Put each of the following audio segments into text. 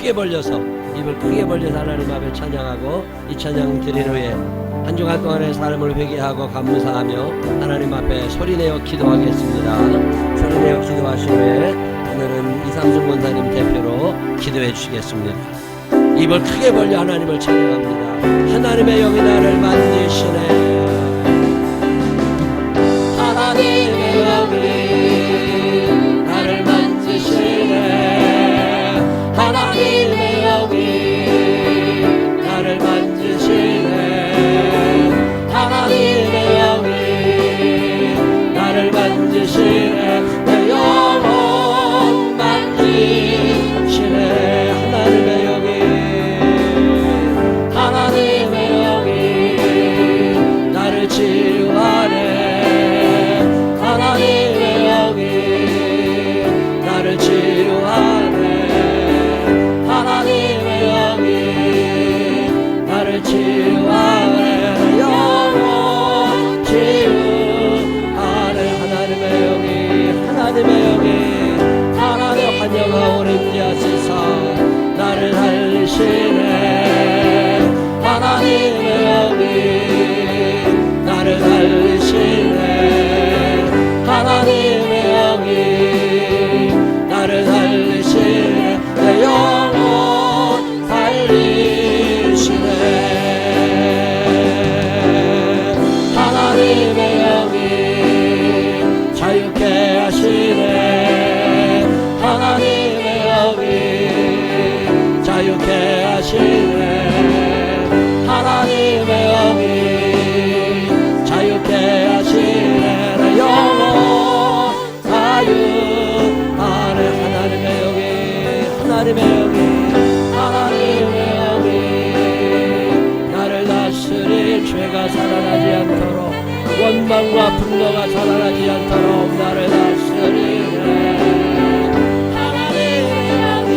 크게 벌려서 하나님 앞에 찬양하고 이 찬양 드린 후에 한 주간 동안의 삶을 회개하고 감사하며 하나님 앞에 소리내어 기도하겠습니다. 소리내어 기도하신 후에 오늘은 이삼순 권사님 대표로 기도해 주시겠습니다. 입을 크게 벌려 하나님을 찬양합니다. 하나님의 영이 나를 만지시네. 하나님의 영이 나를 만지시네. 하나님의 영이 나를 만지시네. 하나님의 영이 나를 만지시네. 내 영혼 만지시네. 하나님의 영이 하나님의 영이 나를 치유하네. 하나님의 영이 나를 치유하네. 하나님의 영이 나를 치유하네. 영혼 치유하네. 하나님의 영이 하나님 환영하오는 자시사 나를 살리시네. 하나님의 영이 나를 살리시네. 하나님의 영이 나를 살리시네. 내 영혼 살리시네. 하나님의 영이 자유케 하시네. 하나님의 영이 자유케 하시네. 하나님의 영이 자유케 하시네. 내 영혼 자유하네. 하나님의 영이 하나님의 영이 나를 다스릴 죄가 살아나지 않도록 원망과 분노가 살아나지 않도록 나를 다스리네. 하나님의 영이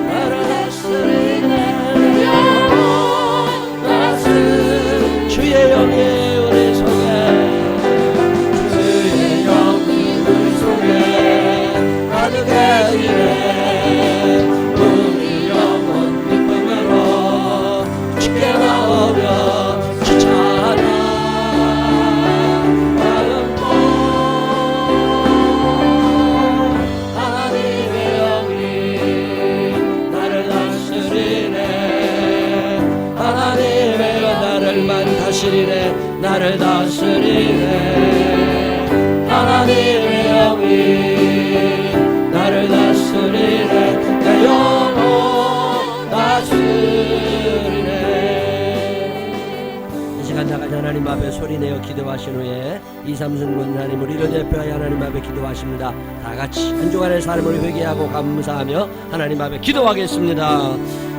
나를 다스리네. 영원 다스리네. 주의 영이 우리 속에 주의 영이 우리 속에 가득해 있네. 우리 영혼 기쁨으로 주께 나오며 주차하라. 하나님의 영이 나를 다스리네. 하나님의 나를 다스리네. 나를 다스리네. 하나님의 영이 나를 다스리네. 내 영혼 다스리네. 이 시간 나가자 하나님 앞에 소리내어 기도하신 후에 이삼순 권사님 우리를 대표하여 하나님 앞에 기도하십니다. 다같이 한 주간의 삶을 회개하고 감사하며 하나님 앞에 기도하겠습니다.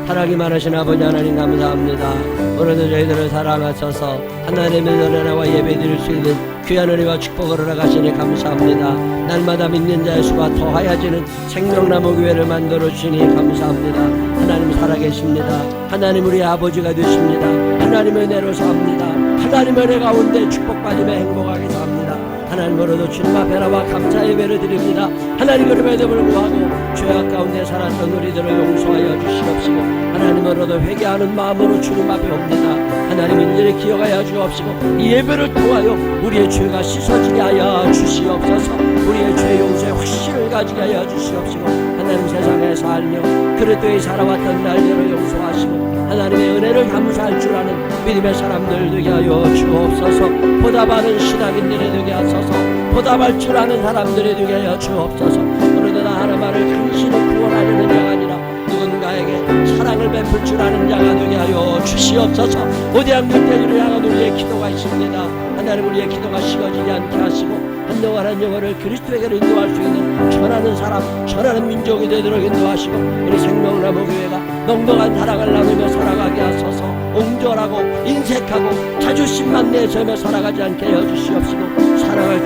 사랑이 많으신 아버지 하나님 감사합니다. 오늘도 저희들을 사랑하셔서 하나님의 은혜와 예배드릴 수 있는 귀한 은혜와 축복을 허락하시니 감사합니다. 날마다 믿는 자의 수가 더하여지는 생명나무 교회를 만들어주시니 감사합니다. 하나님 살아계십니다. 하나님 우리 아버지가 되십니다. 하나님의 은혜로 삽니다. 하나님의 은혜 가운데 축복받으며 행복하게 삽니다. 하나님으로도 주님 앞에 나와 감사 예배를 드립니다. 하나님 그럼에도 불구하고 죄악 가운데 살았던 우리들을 용서하여 주시옵시고 하나님으로도 회개하는 마음으로 주님 앞에 옵니다. 하나님 인들을 기억하여 주옵시고 이 예배를 통하여 우리의 죄가 씻어지게 하여 주시옵소서. 우리의 죄 용서에 확신을 가지게 하여 주시옵시고 하나님 세상에 살며 그리스도의 살아왔던 날들을 용서하시고 하나님의 은혜를 감사할 줄 아는 믿음의 사람들 되게 하여 주옵소서. 보답하는 신앙인들이 되게 하소서. 보답할 줄 아는 사람들이 되게 하여 주옵소서. 오늘도 나 하나만을 당신을 구원하려는 자가 아니라 누군가에게 사랑을 베풀 줄 아는 자가 되게 하여 주시옵소서. 거대한 물대지를 향한 우리의 기도가 있습니다. 하나님 우리의 기도가 식어지지 않게 하시고 한동안 한 영혼을 그리스도에게 인도할 수 있는 전하는 사람, 전하는 민족이 되도록 인도하시고 우리 생명나무 교회가 넉넉한 사랑을 나누며 살아가게 하소서. 옹졸하고 인색하고 자존심만 내세우며 살아가지 않게 하여 주시옵시고 사랑할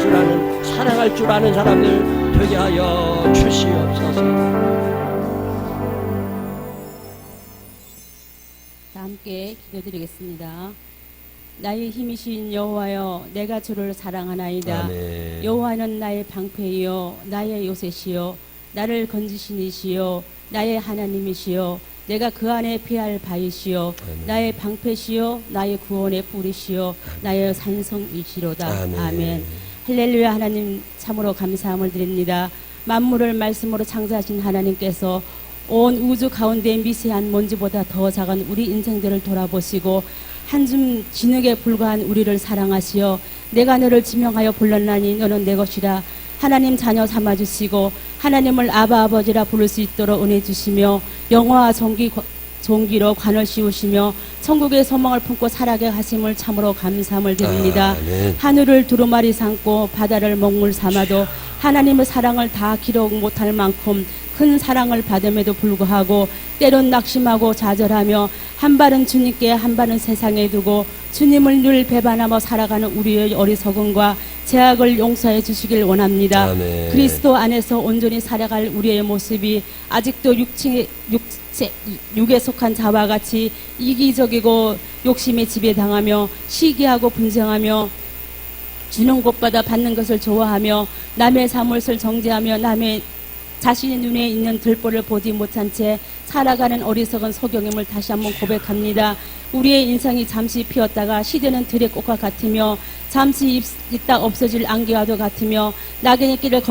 줄 아는 사람들 되게 하여 주시옵소서. 자, 함께 기도드리겠습니다. 나의 힘이신 여호와여, 내가 주를 사랑하나이다. 아멘. 여호와는 나의 방패이요 나의 요새시요 나를 건지신 이시요 나의 하나님이시여 내가 그 안에 피할 바이시여 나의 방패시여 나의 구원의 뿌리시여 나의 산성이시로다. 아멘. 할렐루야. 하나님 참으로 감사함을 드립니다. 만물을 말씀으로 창조하신 하나님께서 온 우주 가운데 미세한 먼지보다 더 작은 우리 인생들을 돌아보시고 한줌 진흙에 불과한 우리를 사랑하시어 내가 너를 지명하여 불렀나니 너는 내 것이라 하나님 자녀 삼아주시고 하나님을 아바 아버지라 부를 수 있도록 은혜 주시며 영화와 종기로 관을 씌우시며 천국의 소망을 품고 살아가게 하심을 참으로 감사함을 드립니다. 하늘을 두루마리 삼고 바다를 먹물 삼아도 하나님의 사랑을 다 기록 못할 만큼 큰 사랑을 받음에도 불구하고 때론 낙심하고 좌절하며 한 발은 주님께 한 발은 세상에 두고 주님을 늘 배반하며 살아가는 우리의 어리석음과 죄악을 용서해 주시길 원합니다. 아멘. 그리스도 안에서 온전히 살아갈 우리의 모습이 아직도 육에 속한 자와 같이 이기적이고 욕심에 지배당하며 시기하고 분쟁하며 주는 것보다 받는 것을 좋아하며 남의 잘못을 정죄하며 남의 자신의 눈에 있는 들보를 보지 못한 채 살아가는 어리석은 소경임을 다시 한번 고백합니다. 우리의 인생이 잠시 피었다가 시대는 들의 꽃과 같으며 잠시 있다 없어질 안개와도 같으며 낙인의 길을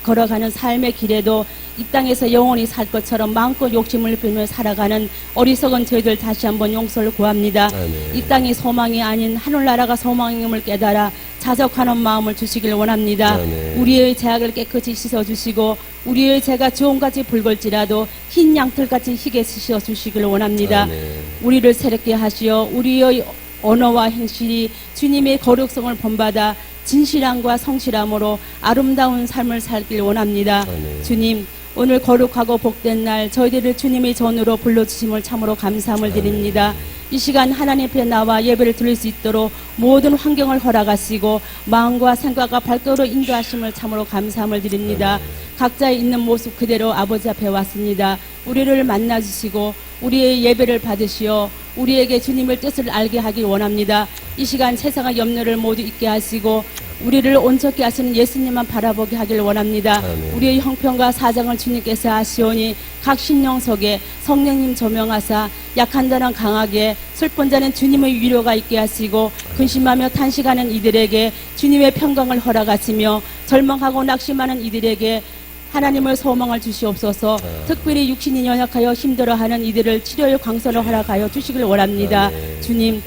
걸어가는 삶의 길에도 이 땅에서 영원히 살 것처럼 마음껏 욕심을 부리며 살아가는 어리석은 저희들 다시 한번 용서를 구합니다. 아멘. 이 땅이 소망이 아닌 하늘나라가 소망임을 깨달아 자족하는 마음을 주시길 원합니다. 아멘. 우리의 죄악을 깨끗이 씻어주시고 우리의 죄가 주홍같이 붉을지라도 흰 양털같이 희게 씻어주시길 원합니다. 아멘. 우리를 새롭게 하시어 우리의 언어와 행실이 주님의 거룩성을 본받아 진실함과 성실함으로 아름다운 삶을 살길 원합니다. 아멘. 주님, 오늘 거룩하고 복된 날 저희들을 주님의 전으로 불러주심을 참으로 감사함을 드립니다. 이 시간 하나님 앞에 나와 예배를 드릴 수 있도록 모든 환경을 허락하시고 마음과 생각과 발걸음으로 인도하심을 참으로 감사함을 드립니다. 각자의 있는 모습 그대로 아버지 앞에 왔습니다. 우리를 만나주시고 우리의 예배를 받으시어 우리에게 주님의 뜻을 알게 하길 원합니다. 이 시간 세상의 염려를 모두 잊게 하시고 우리를 온전케 하시는 예수님만 바라보게 하길 원합니다. 아멘. 우리의 형편과 사정을 주님께서 하시오니 각 심령 속에 성령님 조명하사 약한 자는 강하게 슬픈 자는 주님의 위로가 있게 하시고 근심하며 탄식하는 이들에게 주님의 평강을 허락하시며 절망하고 낙심하는 이들에게 하나님의 소망을 주시옵소서. 특별히 육신이 연약하여 힘들어하는 이들을 치료의 광선을 허락하여 주시길 원합니다. 주님,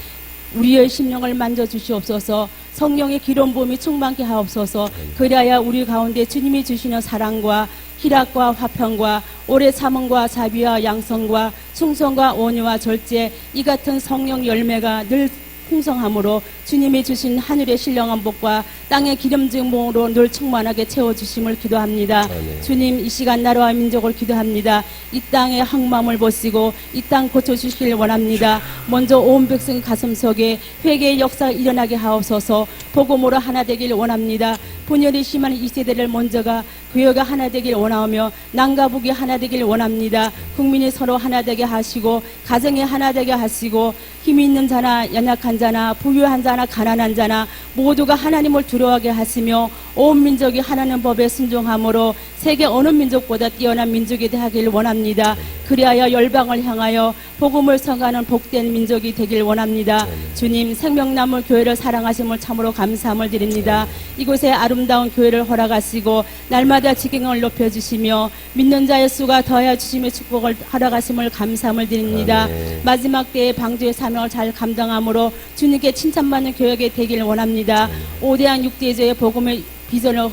우리의 심령을 만져주시옵소서. 성령의 기름 부음이 충만케 하옵소서. 그리하여 우리 가운데 주님이 주시는 사랑과 희락과 화평과 오래 참음과 자비와 양성과 충성과 온유와 절제 이 같은 성령 열매가 늘 풍성함으로 주님이 주신 하늘의 신령한 복과 땅의 기름진 몸으로 늘 충만하게 채워주심을 기도합니다. 아멘. 주님, 이 시간 나라와 민족을 기도합니다. 이 땅의 항마음을 보시고 이 땅 고쳐주시길 원합니다. 먼저 온 백성 가슴 속에 회개의 역사가 일어나게 하옵소서. 복음으로 하나 되길 원합니다. 분열이 심한 이 세대를 먼저가 교회가 하나 되길 원하며 남과 북이 하나 되길 원합니다. 국민이 서로 하나 되게 하시고 가정이 하나 되게 하시고 힘이 있는 자나 연약한 자나 부유한 자나 가난한 자나 모두가 하나님을 두려워하게 하시며 온 민족이 하나님 법에 순종함으로 세계 어느 민족보다 뛰어난 민족이 되길 원합니다. 그리하여 열방을 향하여 복음을 선가하는 복된 민족이 되길 원합니다. 주님, 생명나무 교회를 사랑하심을 참으로 감사함을 드립니다. 이곳에 아름다운 교회를 허락하시고 날마다 지경을 높여주시며 믿는 자의 수가 더하여 주심의 축복을 허락하심을 감사함을 드립니다. 아멘. 마지막 때에 방주의 사명을 잘 감당함으로 주님께 칭찬받는 교회가 되길 원합니다. 5대한 6대제의 복음의 비전을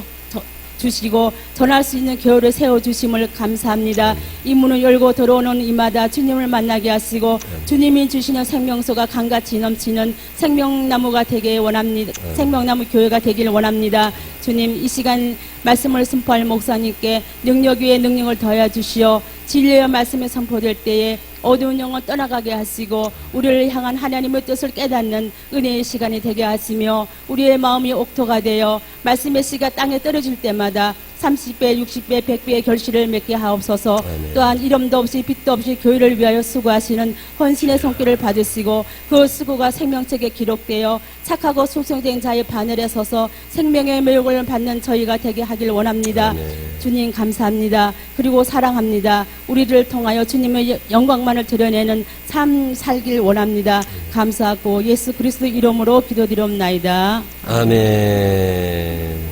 주시고 전할 수 있는 교회를 세워주심을 감사합니다. 이 문을 열고 들어오는 이마다 주님을 만나게 하시고 주님이 주시는 생명수가 강같이 넘치는 생명나무가 되길 원합니다. 생명나무 교회가 되길 원합니다. 주님, 이 시간 말씀을 선포할 목사님께 능력 위에 능력을 더하여 주시어 진리의 말씀이 선포될 때에 어두운 영혼 떠나가게 하시고 우리를 향한 하나님의 뜻을 깨닫는 은혜의 시간이 되게 하시며 우리의 마음이 옥토가 되어 말씀의 씨가 땅에 떨어질 때마다 30배, 60배, 100배의 결실을 맺게 하옵소서. 아멘. 또한 이름도 없이 빛도 없이 교회를 위하여 수고하시는 헌신의 손길을 받으시고 그 수고가 생명책에 기록되어 착하고 숙성된 자의 바늘에 서서 생명의 매욕을 받는 저희가 되게 하길 원합니다. 아멘. 주님 감사합니다. 그리고 사랑합니다. 우리를 통하여 주님의 영광만을 드러내는 삶 살길 원합니다. 감사하고 예수 그리스도 이름으로 기도드리옵나이다. 아멘.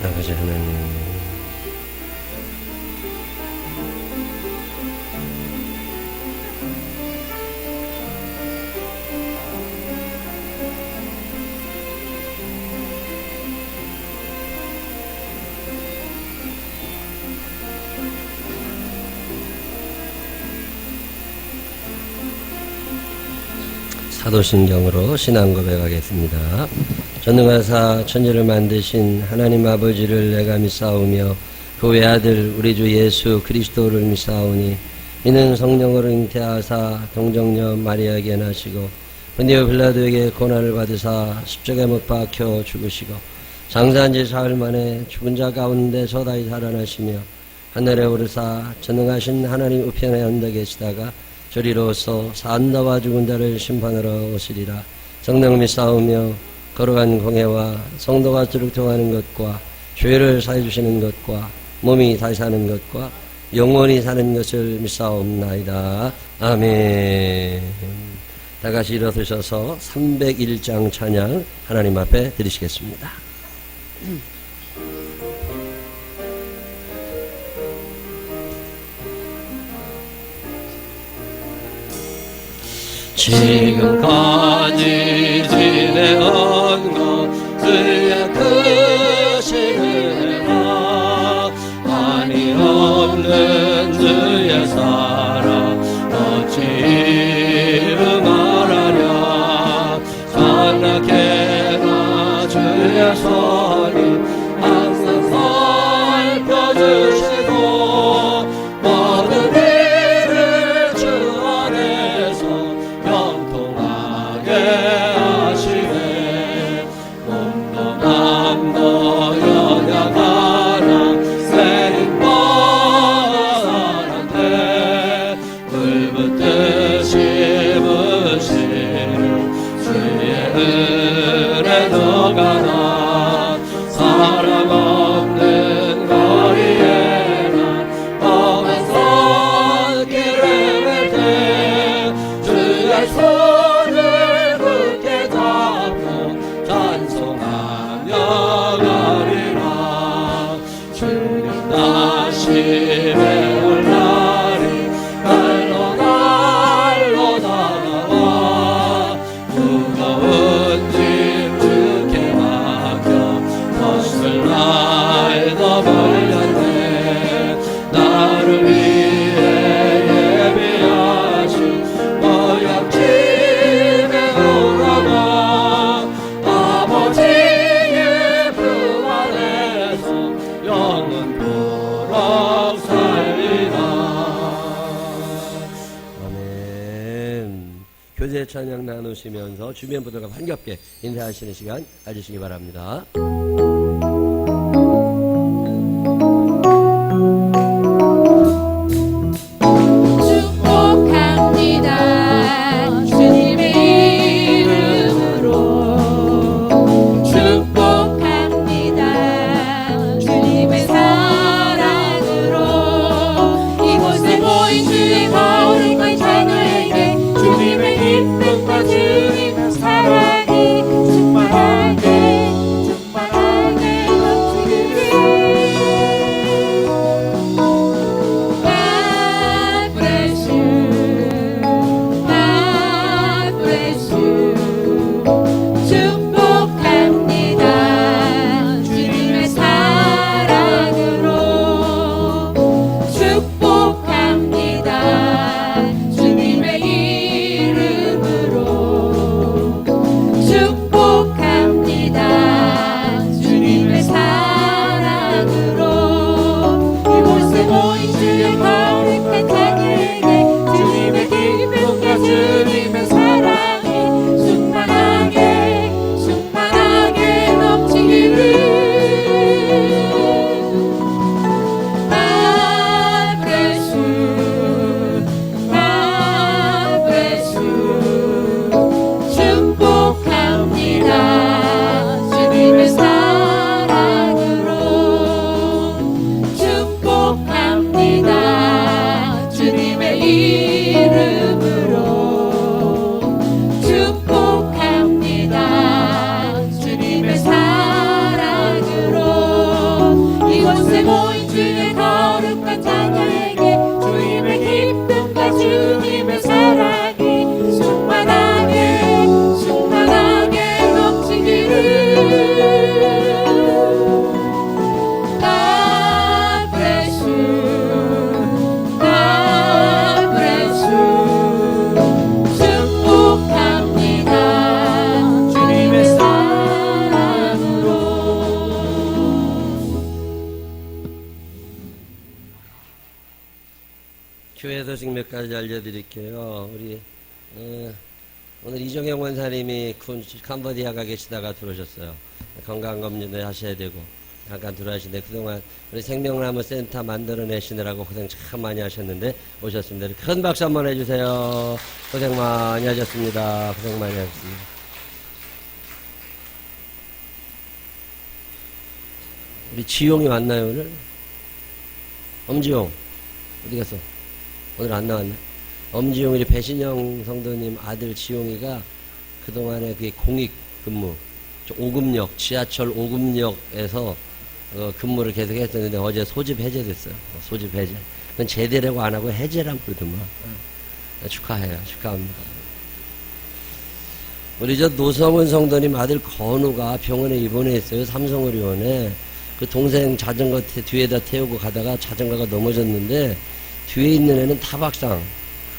아버지 하나님, 사도신경으로 신앙 고백하겠습니다. 전능하사 천지를 만드신 하나님 아버지를 내가 믿사오며 그 외아들 우리 주 예수 그리스도를 믿사오니 이는 성령으로 잉태하사 동정녀 마리아에게 나시고 본디오 빌라도에게 고난을 받으사 십자가에 못 박혀 죽으시고 장사한 지 사흘 만에 죽은 자 가운데서 다시 살아나시며 하늘에 오르사 전능하신 하나님 우편에 앉아 계시다가 저리로서 산다와 죽은 자를 심판하러 오시리라. 성령 믿사오며 거룩한 공회와 성도가 주룩통하는 것과 죄를 사해 주시는 것과 몸이 다시 사는 것과 영원히 사는 것을 믿사옵나이다. 아멘. 다 같이 일어서셔서 301장 찬양 하나님 앞에 드리시겠습니다. 지금까지 지내온 것을 크신 은혜가 한이 없는 주의 사랑 어찌 이루 말하랴. 산낙해나 주의 손이 항상 살펴주시고 모든 일을 주 안에서 영통하게 하시네. 몸도 맘도 연약하나 세인만한데 불붙듯이 부시는 주의 은혜 너가나 사랑 없는 거리에 난 험한 손길을 맬때 주의 손을 굳게 잡고 찬송하며 가리라. 주님 다시 배울 날이 날로 날로 다가와 무거운 짐 주께 맡겨 벗을 날도 멀렸네. 나를 위해 예비하신 모약집에 돌아가 아버지의 품 안에서 영원토록 살리라. 아멘. 교제 찬양 나누시면서 주변 분들과 반갑게 인사하시는 시간 가지시기 바랍니다. 축복합니다. 주님의 이름으로 축복합니다. 주님의 사랑으로 이곳에 모인 주의 거룩한 자녀에게 주님의 기쁨과 주님의 사랑이 충만하게 교회 소식 몇 가지 알려드릴게요. 우리 오늘 이정영 원사님이 캄보디아가 계시다가 들어오셨어요. 건강검진을 하셔야 되고 잠깐 들어가시는데 그동안 우리 생명나무 센터 만들어내시느라고 고생 참 많이 하셨는데 오셨습니다. 큰 박수 한번 해주세요. 고생 많이 하셨습니다. 고생 많이 하셨습니다. 우리 지용이 왔나요 오늘? 엄지용 어디 갔어? 오늘 안 나왔네. 엄지용 우리 배신영 성도님 아들 지용이가 그동안에 그 공익 근무 5급역 지하철 5급역에서 근무를 계속 했었는데 어제 소집 해제됐어요. 소집 해제. 그건 제대라고 안 하고 해제라고 그러더만. 축하해요. 축하합니다. 우리 저 노성은 성도님 아들 건우가 병원에 입원해 있어요. 삼성의료원에. 그 동생 자전거 뒤에다 태우고 가다가 자전거가 넘어졌는데 뒤에 있는 애는 타박상.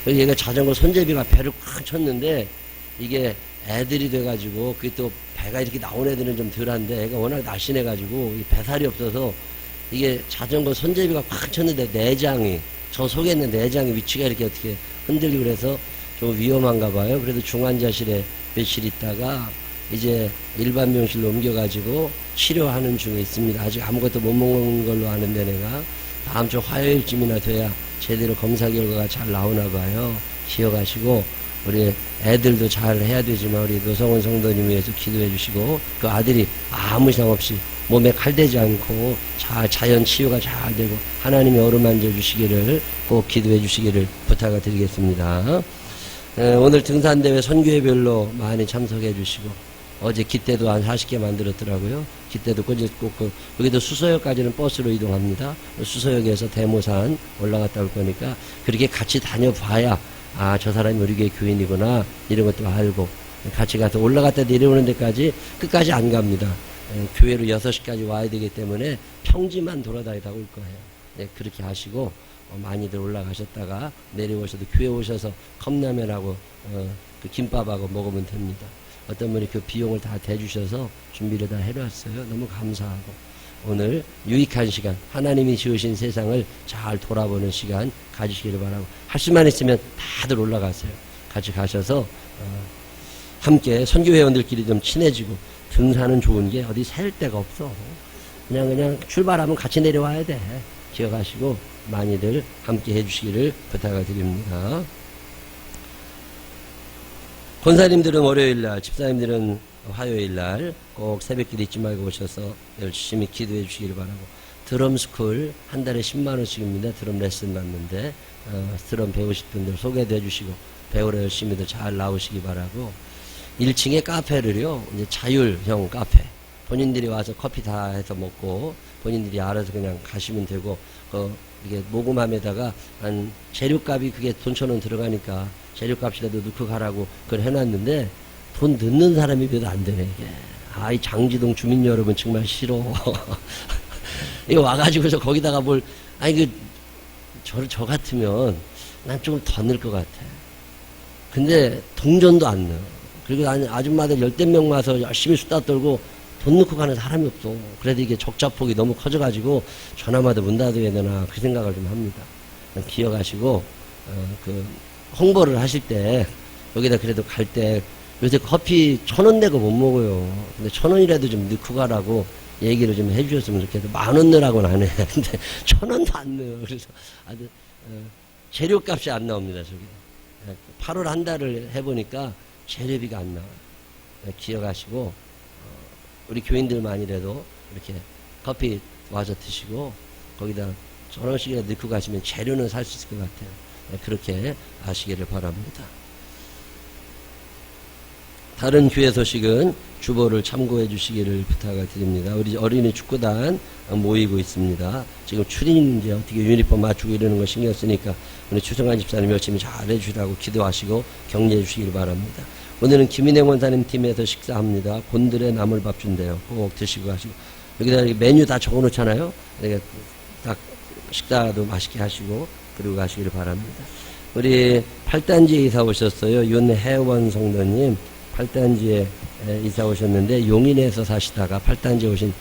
그래서 얘가 자전거 손잡이가 배를 꽉 쳤는데 이게 애들이 돼가지고 그게 또 배가 이렇게 나온 애들은 좀 덜한데 애가 워낙 날씬해가지고 이 배살이 없어서 이게 자전거 손잡이가 꽉 쳤는데 내장이 저 속에 있는 내장의 위치가 이렇게 어떻게 흔들리고 그래서 좀 위험한가 봐요. 그래도 중환자실에 며칠 있다가 이제 일반 병실로 옮겨가지고 치료하는 중에 있습니다. 아직 아무것도 못 먹는 걸로 아는데 내가 다음 주 화요일쯤이나 돼야 제대로 검사 결과가 잘 나오나 봐요. 기억하시고 우리 애들도 잘 해야 되지만 우리 노성원 성도님 위해서 기도해 주시고 그 아들이 아무 이상 없이 몸에 칼대지 않고 잘 자연 치유가 잘 되고 하나님이 어루만져 주시기를 꼭 기도해 주시기를 부탁을 드리겠습니다. 오늘 등산대회 선교회별로 많이 참석해 주시고 어제 기대도 한 40개 만들었더라고요. 기대도 꽂고 여기도 수서역까지는 버스로 이동합니다. 수서역에서 대모산 올라갔다 올 거니까 그렇게 같이 다녀봐야 아, 저 사람이 우리 교회 교인이구나 이런 것도 알고 같이 가서 올라갔다 내려오는 데까지 끝까지 안 갑니다. 교회로 6시까지 와야 되기 때문에 평지만 돌아다니다 올 거예요. 네, 그렇게 하시고 많이들 올라가셨다가 내려오셔도 교회 오셔서 컵라면하고 그 김밥하고 먹으면 됩니다. 어떤 분이 그 비용을 다 대주셔서 준비를 다 해놨어요. 너무 감사하고 오늘 유익한 시간 하나님이 지으신 세상을 잘 돌아보는 시간 가지시기를 바라고 할 수만 있으면 다들 올라가세요. 같이 가셔서 함께 선교회원들끼리 좀 친해지고 등산은 좋은 게 어디 살 데가 없어. 그냥 출발하면 같이 내려와야 돼. 기억하시고 많이들 함께 해주시기를 부탁을 드립니다. 권사님들은 월요일날, 집사님들은 화요일날 꼭 새벽길 잊지 말고 오셔서 열심히 기도해 주시기를 바라고 드럼스쿨 한 달에 10만원씩입니다. 드럼 레슨 받는데 드럼 배우실 분들 소개도 해주시고 배우러 열심히들 잘 나오시기 바라고 1층에 카페를요 이제 자율형 카페 본인들이 와서 커피 다 해서 먹고 본인들이 알아서 그냥 가시면 되고 이게 모금함에다가 한 재료값이 그게 돈 1,000원 들어가니까 재료값이라도 넣고 가라고 그걸 해놨는데 돈 넣는 사람이 몇 안 되네 이게. 이 장지동 주민 여러분 정말 싫어. 이거 와가지고서 거기다가 저 같으면 난 조금 더 넣을 것 같아. 근데 동전도 안 넣어. 그리고 아줌마들 10명 와서 열심히 수다 떨고 돈 넣고 가는 사람이 없어. 그래도 이게 적자폭이 너무 커져가지고 전화마다 문 닫아야 되나 그 생각을 좀 합니다. 기억하시고 그 홍보를 하실 때 여기다 그래도 갈 때 요새 커피 1,000원 내고 못 먹어요. 근데 1,000원이라도 좀 넣고 가라고 얘기를 좀 해주셨으면 좋겠어. 10,000원 넣으라고는 안 해. 근데 1,000원도 안 넣어요. 그래서 아주 재료값이 안 나옵니다. 저기 8월 한 달을 해보니까 재료비가 안 나와요. 기억하시고 우리 교인들만이라도 이렇게 커피 와서 드시고 거기다 1,000원씩이라도 넣고 가시면 재료는 살 수 있을 것 같아요. 그렇게 아시기를 바랍니다. 다른 교회 소식은 주보를 참고해 주시기를 부탁을 드립니다. 우리 어린이 축구단 모이고 있습니다. 지금 추린 이제 어떻게 유니폼 맞추고 이러는 거 신경 쓰니까 우리 추성환 집사님 열심히 잘 해주시라고 기도하시고 격려해 주시기를 바랍니다. 오늘은 김인행 원사님 팀에서 식사합니다. 곤드레 나물밥 준대요. 꼭 드시고 가시고 여기다 메뉴 다 적어 놓잖아요. 그러니까 딱 식사도 맛있게 하시고 그리고 가시기를 바랍니다. 우리 팔단지에 이사 오셨어요. 윤혜원 성도님 팔단지에 이사 오셨는데 용인에서 사시다가 팔단지에 오신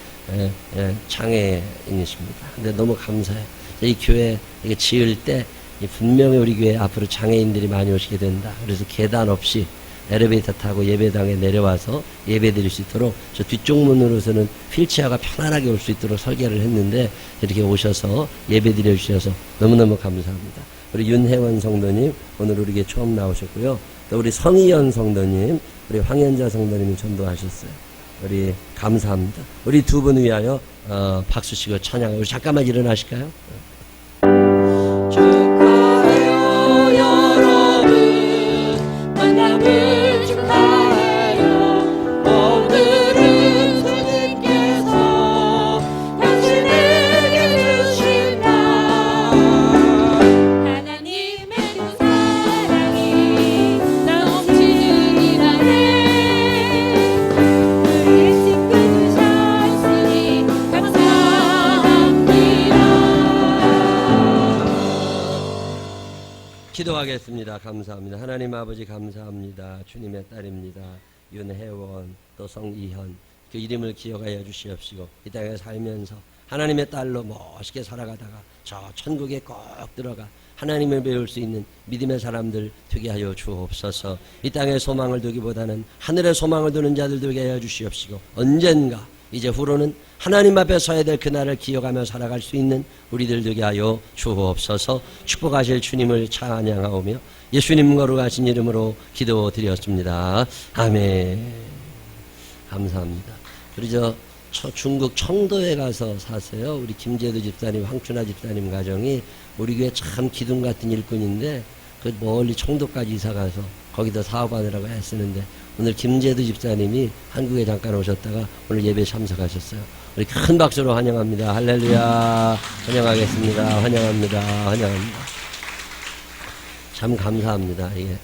장애인이십니다. 근데 너무 감사해요. 이 교회 이게 지을 때 분명히 우리 교회 앞으로 장애인들이 많이 오시게 된다. 그래서 계단 없이 엘리베이터 타고 예배당에 내려와서 예배 드릴 수 있도록 저 뒤쪽 문으로서는 휠체어가 편안하게 올 수 있도록 설계를 했는데 이렇게 오셔서 예배 드려 주셔서 너무너무 감사합니다. 우리 윤혜원 성도님 오늘 우리에게 처음 나오셨고요. 또 우리 성희연 성도님, 우리 황현자 성도님이 전도하셨어요. 우리 감사합니다. 우리 두 분 위하여 박수 치고 찬양. 우리 잠깐만 일어나실까요? 축하해요 여러분 만남을 축하해요 오늘은 주님께서 당신에게 주신 날 하나님의 그 사랑이 넘치느니라 우리의 친구 되셨으니 감사합니다. 기도하겠습니다. 감사합니다. 하나님 아버지 감사합니다. 주님의 딸입니다. 윤혜원 또 성이현 그 이름을 기억하여 주시옵시고 이 땅에 살면서 하나님의 딸로 멋있게 살아가다가 저 천국에 꼭 들어가 하나님을 배울 수 있는 믿음의 사람들 되게 하여 주옵소서. 이 땅에 소망을 두기보다는 하늘의 소망을 두는 자들 되게 하여 주시옵시고 언젠가 이제 후로는 하나님 앞에 서야 될 그날을 기억하며 살아갈 수 있는 우리들 되게 하여 주옵소서. 축복하실 주님을 찬양하오며 예수님 거룩하신 이름으로 기도드렸습니다. 아멘. 감사합니다. 우리 저 중국 청도에 가서 사세요. 우리 김재도 집사님, 황춘아 집사님 가정이 우리 교회 참 기둥 같은 일꾼인데 그 멀리 청도까지 이사 가서 거기다 사업하느라고 애쓰는데 오늘 김재도 집사님이 한국에 잠깐 오셨다가 오늘 예배에 참석하셨어요. 우리 큰 박수로 환영합니다. 할렐루야. 환영하겠습니다. 환영합니다. 환영합니다. 참 감사합니다. 이게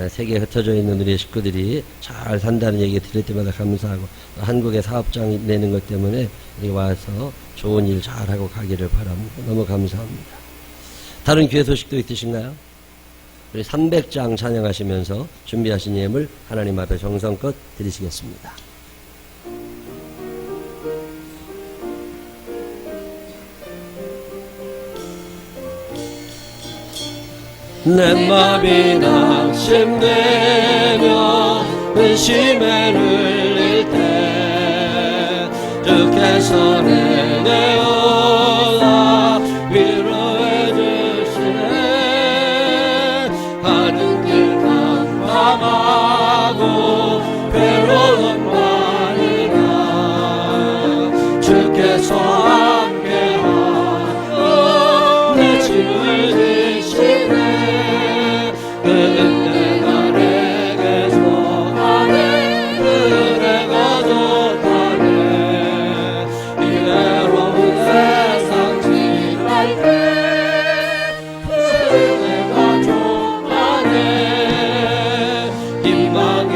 세계에 흩어져 있는 우리 식구들이 잘 산다는 얘기 들을 때마다 감사하고 한국에 사업장 내는 것 때문에 여기 와서 좋은 일 잘하고 가기를 바랍니다. 너무 감사합니다. 다른 교회 소식도 있으신가요? 우리 300장 찬양하시면서 준비하신 예물 하나님 앞에 정성껏 드리시겠습니다. 내 맘이 낙심되며 근심에 눌릴 때 주께서 내게 오라 위로해 주시네. 가는 길 깜깜하고 괴로운 많으나 주께서 함께하여 내 짐을 지시네. 내가 내게서 가네 그대가 좋다네. 이 외로운 세상 지날 때 그대가 좋다네. 희망이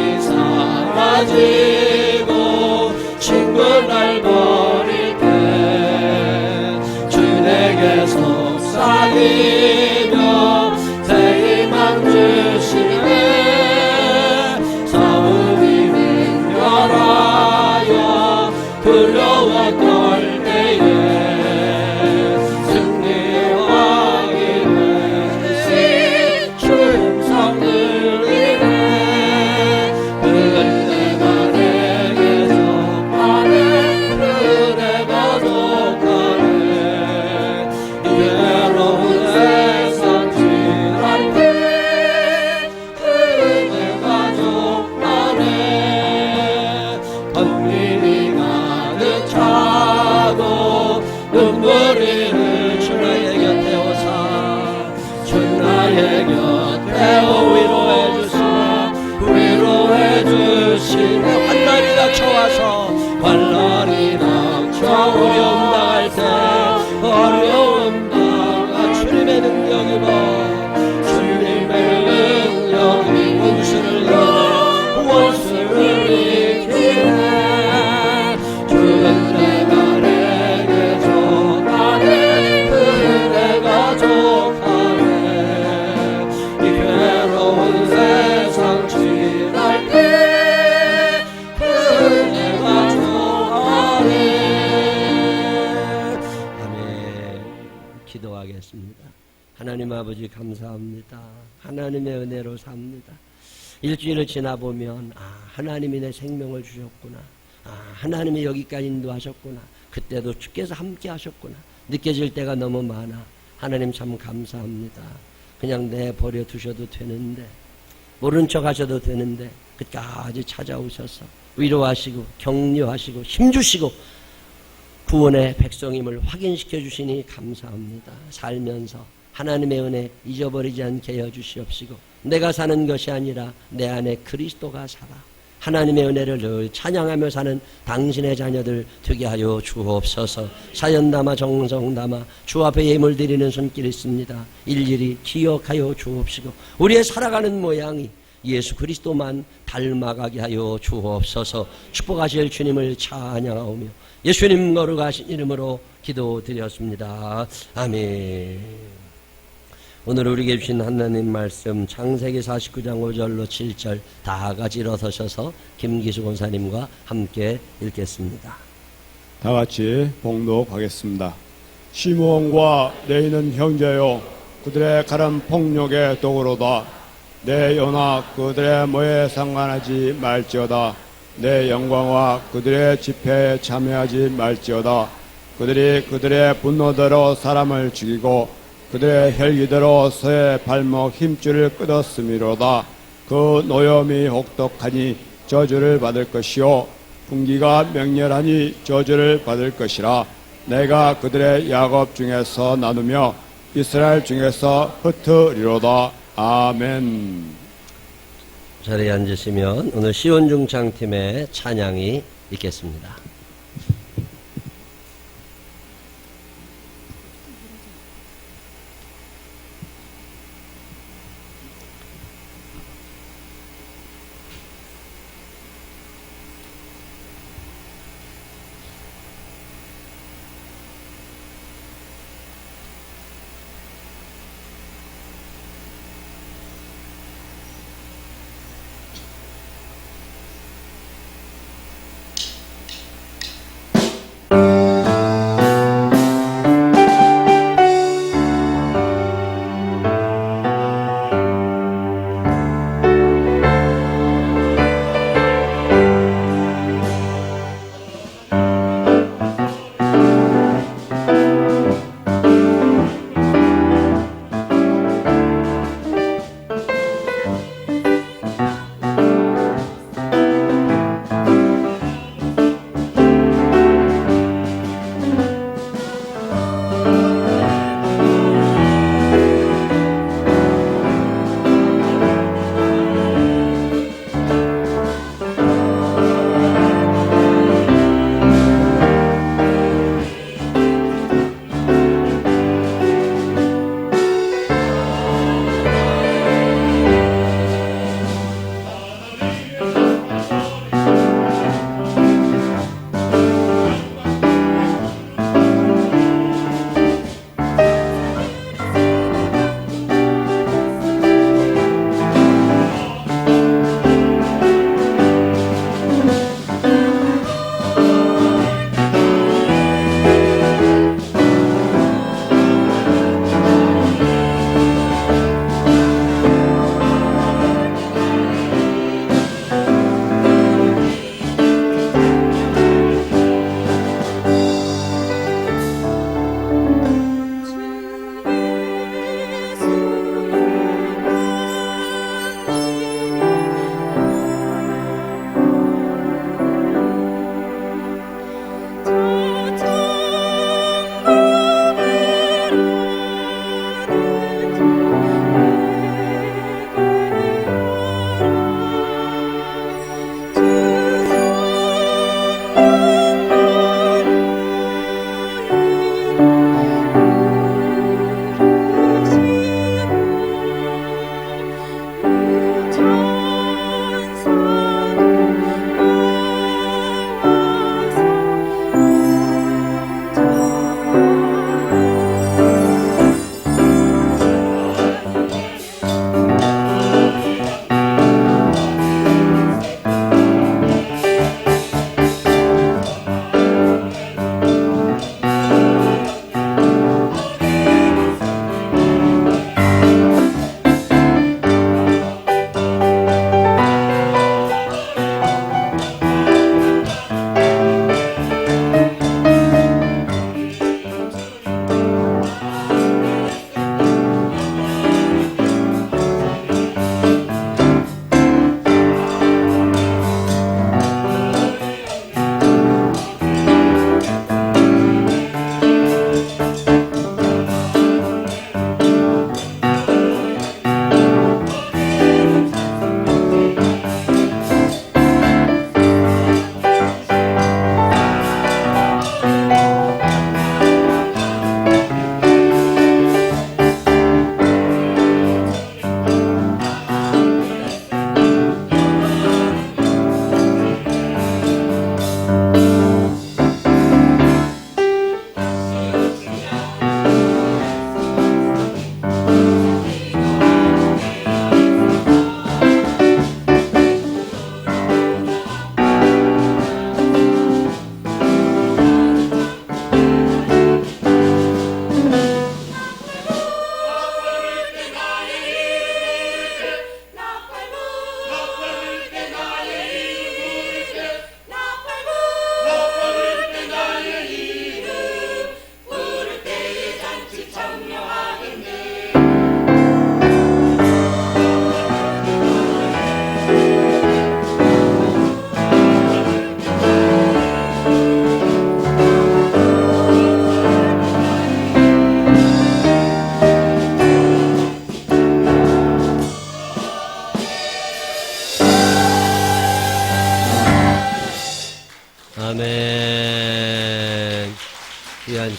사라지고 친구 날 버릴 때 주 내게 속삭이며 새 희망 주시네. 싸움이 맹렬하여 두려워 떨 때에 승리의 왕이 되신 주 음성 들리네. 그대가 내게서 가네 그대가 속하네. 이 외로운 세상 지날 때 그대가 속하네. 번민이 가득 차도 눈물이 흘러 나의 곁에 오사 주 나의 곁에 오 위로해 주시네. 위로해 주시네. 환난이 닥쳐와서 환난이 닥쳐 어려움 당할 때 어려움 당할 주님의 능력이 뭐 주님의 능력이 원수를 이기네. 원수를 이기네. 주는 내가 내게서 가네 그대가 좋다네. 이 괴로운 세상 지날 때 그대가 좋다네. 하나님 아버지 감사합니다. 하나님의 은혜로 삽니다. 일주일을 지나보면 하나님이 내 생명을 주셨구나. 하나님이 여기까지 인도하셨구나. 그때도 주께서 함께 하셨구나. 느껴질 때가 너무 많아. 하나님 참 감사합니다. 그냥 내버려 두셔도 되는데, 모른 척 하셔도 되는데 끝까지 찾아오셔서 위로하시고 격려하시고 힘주시고 구원의 백성임을 확인시켜 주시니 감사합니다. 살면서 하나님의 은혜 잊어버리지 않게 해주시옵시고, 내가 사는 것이 아니라 내 안에 그리스도가 살아 하나님의 은혜를 늘 찬양하며 사는 당신의 자녀들 되게 하여 주옵소서. 사연 담아 정성 담아 주 앞에 예물 드리는 손길 있습니다. 일일이 기억하여 주옵시고, 우리의 살아가는 모양이 예수 그리스도만 닮아가게 하여 주옵소서. 축복하실 주님을 찬양하오며 예수님 거룩하신 이름으로 기도드렸습니다. 아멘. 오늘 우리에게 주신 하나님 말씀 창세기 49장 5절로 7절 다 같이 일어서셔서 김기수 권사님과 함께 읽겠습니다. 다 같이 봉독하겠습니다. 시므온과 레이는 형제요, 그들의 가른 폭력의 도구로다. 내 연화 그들의 뭐에 상관하지 말지어다. 내 영광과 그들의 집회에 참여하지 말지어다. 그들이 그들의 분노대로 사람을 죽이고 그들의 혈기대로 서의 발목 힘줄을 끊었음이로다. 그 노염이 혹독하니 저주를 받을 것이요 분기가 맹렬하니 저주를 받을 것이라. 내가 그들의 야곱 중에서 나누며 이스라엘 중에서 흩으리로다. 아멘. 자리에 앉으시면 오늘 시온중창팀의 찬양이 있겠습니다.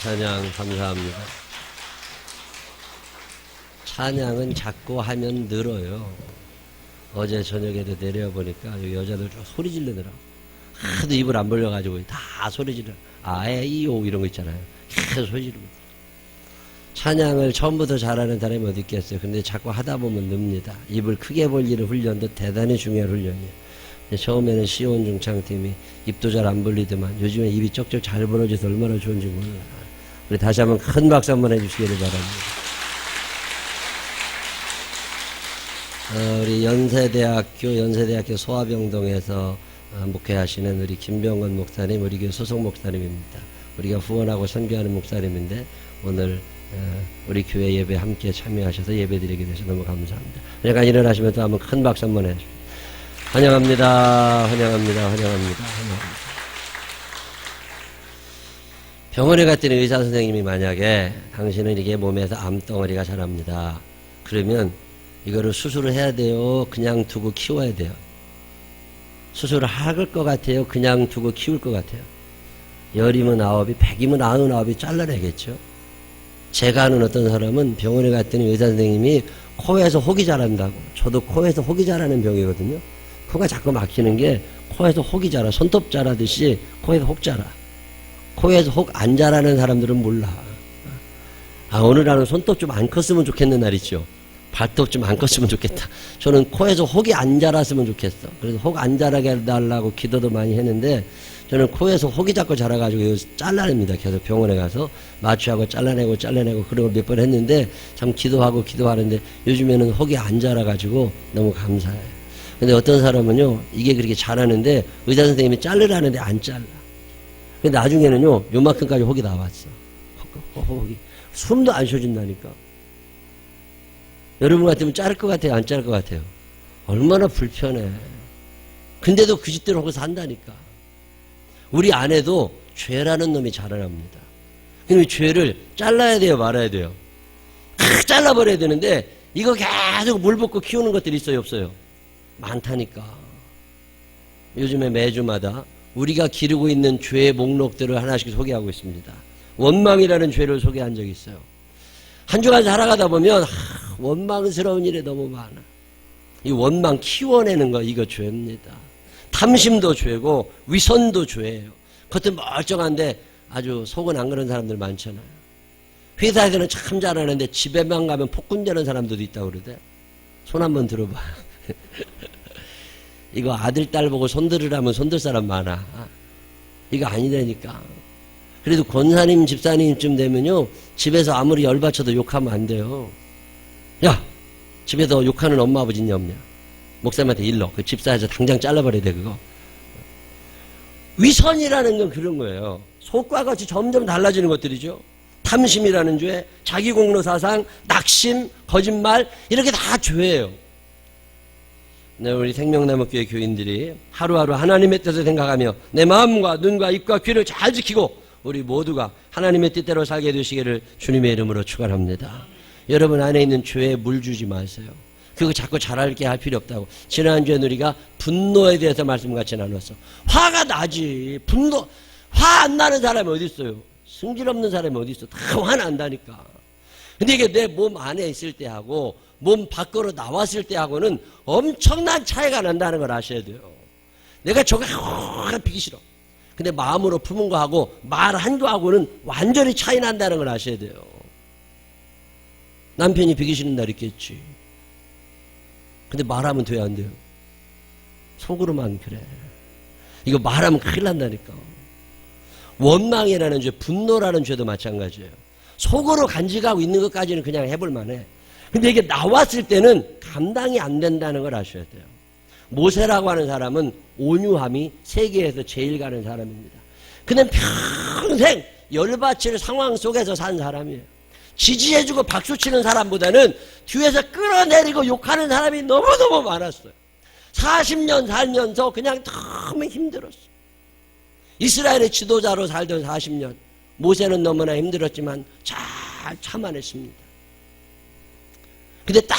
찬양 감사합니다. 찬양은 자꾸 하면 늘어요. 어제 저녁에도 내려보니까 여기 여자들 좀 소리 지르느라 하도 입을 안 벌려가지고 다 소리 지르. 아에 이오 이런 거 있잖아요. 계속 소리 지르고. 찬양을 처음부터 잘하는 사람이 어디 있겠어요. 근데 자꾸 하다 보면 늡니다. 입을 크게 벌리는 훈련도 대단히 중요한 훈련이에요. 처음에는 시온 중창팀이 입도 잘 안 벌리더만 요즘에 입이 쩍쩍 잘 벌어져서 얼마나 좋은지 몰라. 우리 다시 한번 큰 박수 한번 해주시기를 바랍니다. 우리 연세대학교 소아병동에서 목회하시는 우리 김병건 목사님, 우리 교회 소속 목사님입니다. 우리가 후원하고 선교하는 목사님인데 오늘 우리 교회 예배 함께 참여하셔서 예배드리게 돼서 너무 감사합니다. 그러니까 일어나시면 또 한번 큰 박수 한번 해주십시오. 환영합니다. 환영합니다. 환영합니다. 환영합니다. 병원에 갔더니 의사 선생님이 만약에 당신은 이게 몸에서 암덩어리가 자랍니다. 그러면 이거를 수술을 해야 돼요? 그냥 두고 키워야 돼요? 수술을 할 것 같아요? 그냥 두고 키울 것 같아요? 10이면 9이, 100이면 99이 잘라내겠죠? 제가 아는 어떤 사람은 병원에 갔더니 의사 선생님이 코에서 혹이 자란다고. 저도 코에서 혹이 자라는 병이거든요. 코가 자꾸 막히는 게 코에서 혹이 자라. 손톱 자라듯이 코에서 혹 자라. 코에서 혹 안 자라는 사람들은 몰라. 오늘 나는 손톱 좀 안 컸으면 좋겠는 날 있죠. 발톱 좀 안 컸으면 좋겠다. 저는 코에서 혹이 안 자랐으면 좋겠어. 그래서 혹 안 자라게 해달라고 기도도 많이 했는데 저는 코에서 혹이 자꾸 자라가지고 이거 잘라냅니다. 계속 병원에 가서 마취하고 잘라내고 그런 걸 몇 번 했는데 참 기도하는데 요즘에는 혹이 안 자라가지고 너무 감사해요. 근데 어떤 사람은요 이게 그렇게 자라는데 의사 선생님이 자르라는데 안 잘라. 근데 나중에는요 요만큼까지 혹이 나왔어. 혹이 숨도 안 쉬어진다니까. 여러분 같으면 자를 것 같아요? 안 자를 것 같아요? 얼마나 불편해. 근데도 그 짓대로 하고 산다니까. 우리 안에도 죄라는 놈이 자라납니다. 그럼 이 죄를 잘라야 돼요? 말아야 돼요? 잘라버려야 되는데 이거 계속 물 붓고 키우는 것들이 있어요? 없어요? 많다니까. 요즘에 매주마다 우리가 기르고 있는 죄의 목록들을 하나씩 소개하고 있습니다. 원망이라는 죄를 소개한 적이 있어요. 한 주간 살아가다 보면 원망스러운 일이 너무 많아. 이 원망 키워내는 거 이거 죄입니다. 탐심도 죄고 위선도 죄예요. 겉은 멀쩡한데 아주 속은 안 그런 사람들 많잖아요. 회사에서는 참 잘하는데 집에만 가면 폭군되는 사람들도 있다고 그러대. 손 한번 들어봐. 이거 아들 딸 보고 손들으라면 손들 사람 많아. 이거 아니라니까. 그래도 권사님 집사님쯤 되면요 집에서 아무리 열받쳐도 욕하면 안 돼요. 야 집에서 욕하는 엄마 아버지 있냐 없냐. 목사님한테 일러. 그 집사에서 당장 잘라버려야 돼 그거. 위선이라는 건 그런 거예요. 속과 같이 점점 달라지는 것들이죠. 탐심이라는 죄, 자기 공로 사상, 낙심, 거짓말 이렇게 다 죄예요. 네, 우리 생명나무교회 교인들이 하루하루 하나님의 뜻을 생각하며 내 마음과 눈과 입과 귀를 잘 지키고 우리 모두가 하나님의 뜻대로 살게 되시기를 주님의 이름으로 축원합니다. 여러분 안에 있는 죄에 물 주지 마세요. 그거 자꾸 잘할게 할 필요 없다고. 지난주에 우리가 분노에 대해서 말씀 같이 나눴어. 화가 나지. 화 안 나는 사람이 어디 있어요? 승질 없는 사람이 어디 있어? 다 화난다니까. 근데 이게 내 몸 안에 있을 때하고 몸 밖으로 나왔을 때하고는 엄청난 차이가 난다는 걸 아셔야 돼요. 내가 저거 하나 피기 싫어. 근데 마음으로 품은 거하고 말한 거하고는 완전히 차이 난다는 걸 아셔야 돼요. 남편이 비기 싫은 날 있겠지. 근데 말하면 돼야 안 돼요? 속으로만 그래. 이거 말하면 큰일 난다니까. 원망이라는 죄, 분노라는 죄도 마찬가지예요. 속으로 간직하고 있는 것까지는 그냥 해볼 만해. 근데 이게 나왔을 때는 감당이 안 된다는 걸 아셔야 돼요. 모세라고 하는 사람은 온유함이 세계에서 제일 가는 사람입니다. 그는 평생 열받칠 상황 속에서 산 사람이에요. 지지해주고 박수치는 사람보다는 뒤에서 끌어내리고 욕하는 사람이 너무너무 많았어요. 40년 살면서 그냥 너무 힘들었어요. 이스라엘의 지도자로 살던 40년. 모세는 너무나 힘들었지만 잘 참아냈습니다. 근데 딱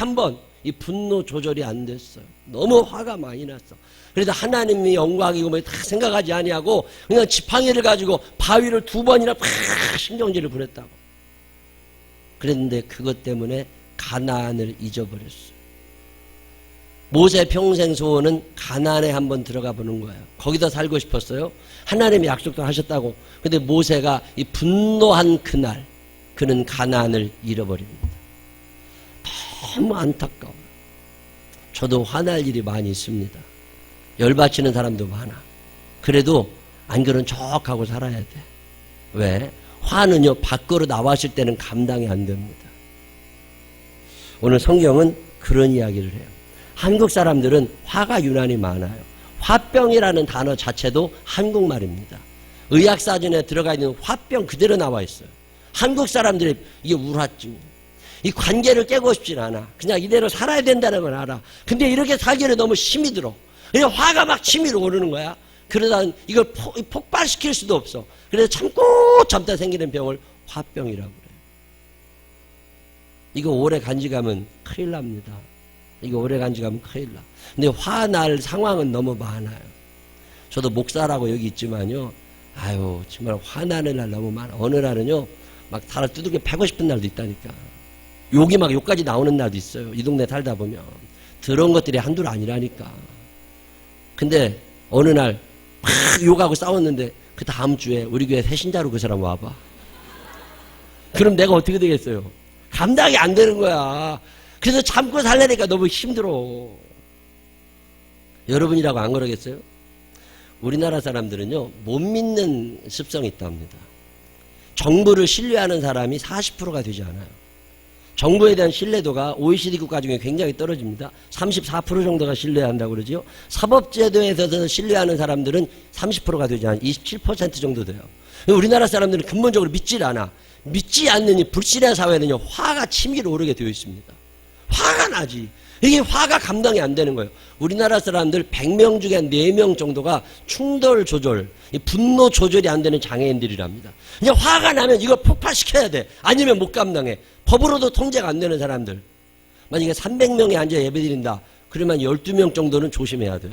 한 번 이 분노 조절이 안 됐어요. 너무 화가 많이 났어. 그래도 하나님이 영광이고 뭐 다 생각하지 아니하고 그냥 지팡이를 가지고 바위를 2번이나 팍 신경질을 부렸다고. 그랬는데 그것 때문에 가나안을 잊어버렸어요. 모세 평생 소원은 가나안에 한번 들어가 보는 거예요. 거기다 살고 싶었어요. 하나님이 약속도 하셨다고. 근데 모세가 이 분노한 그날 그는 가나안을 잃어버립니다. 너무 안타까워요. 저도 화날 일이 많이 있습니다. 열받치는 사람도 많아. 그래도 안 그런 척하고 살아야 돼. 왜? 화는요 밖으로 나왔을 때는 감당이 안 됩니다. 오늘 성경은 그런 이야기를 해요. 한국 사람들은 화가 유난히 많아요. 화병이라는 단어 자체도 한국말입니다. 의학사전에 들어가 있는 화병 그대로 나와 있어요. 한국 사람들이 이게 우울증. 이 관계를 깨고 싶진 않아. 그냥 이대로 살아야 된다는 걸 알아. 근데 이렇게 살기는 너무 힘이 들어. 그냥 화가 막 치밀어 오르는 거야. 그러다 이걸 폭발시킬 수도 없어. 그래서 참다 생기는 병을 화병이라고 그래요. 이거 오래 간직하면 큰일 납니다. 이거 오래 간직하면 큰일 나. 근데 화날 상황은 너무 많아요. 저도 목사라고 여기 있지만요. 아유 정말 화나는 날 너무 많아. 어느 날은요 막 살을 두들겨 패고 싶은 날도 있다니까. 욕이 막 욕까지 나오는 날도 있어요. 이 동네 살다 보면. 더러운 것들이 한둘 아니라니까. 근데 어느 날 막 욕하고 싸웠는데 그 다음 주에 우리 교회 새신자로 그 사람 와봐. 그럼 내가 어떻게 되겠어요? 감당이 안 되는 거야. 그래서 참고 살려니까 너무 힘들어. 여러분이라고 안 그러겠어요? 우리나라 사람들은요 못 믿는 습성이 있답니다. 정부를 신뢰하는 사람이 40%가 되지 않아요. 정부에 대한 신뢰도가 OECD 국가 중에 굉장히 떨어집니다. 34% 정도가 신뢰한다고 그러죠. 사법제도에서 신뢰하는 사람들은 30%가 되지 않아요. 27% 정도 돼요. 우리나라 사람들은 근본적으로 믿질 않아. 믿지 않는 이 불신의 사회는요 화가 치밀어 오르게 되어 있습니다. 화가 나지. 이게 화가 감당이 안 되는 거예요. 우리나라 사람들 100명 중에 한 4명 정도가 충돌 조절, 이 분노 조절이 안 되는 장애인들이랍니다. 이제 화가 나면 이걸 폭발시켜야 돼. 아니면 못 감당해. 법으로도 통제가 안 되는 사람들. 만약에 300명이 앉아 예배드린다. 그러면 12명 정도는 조심해야 돼.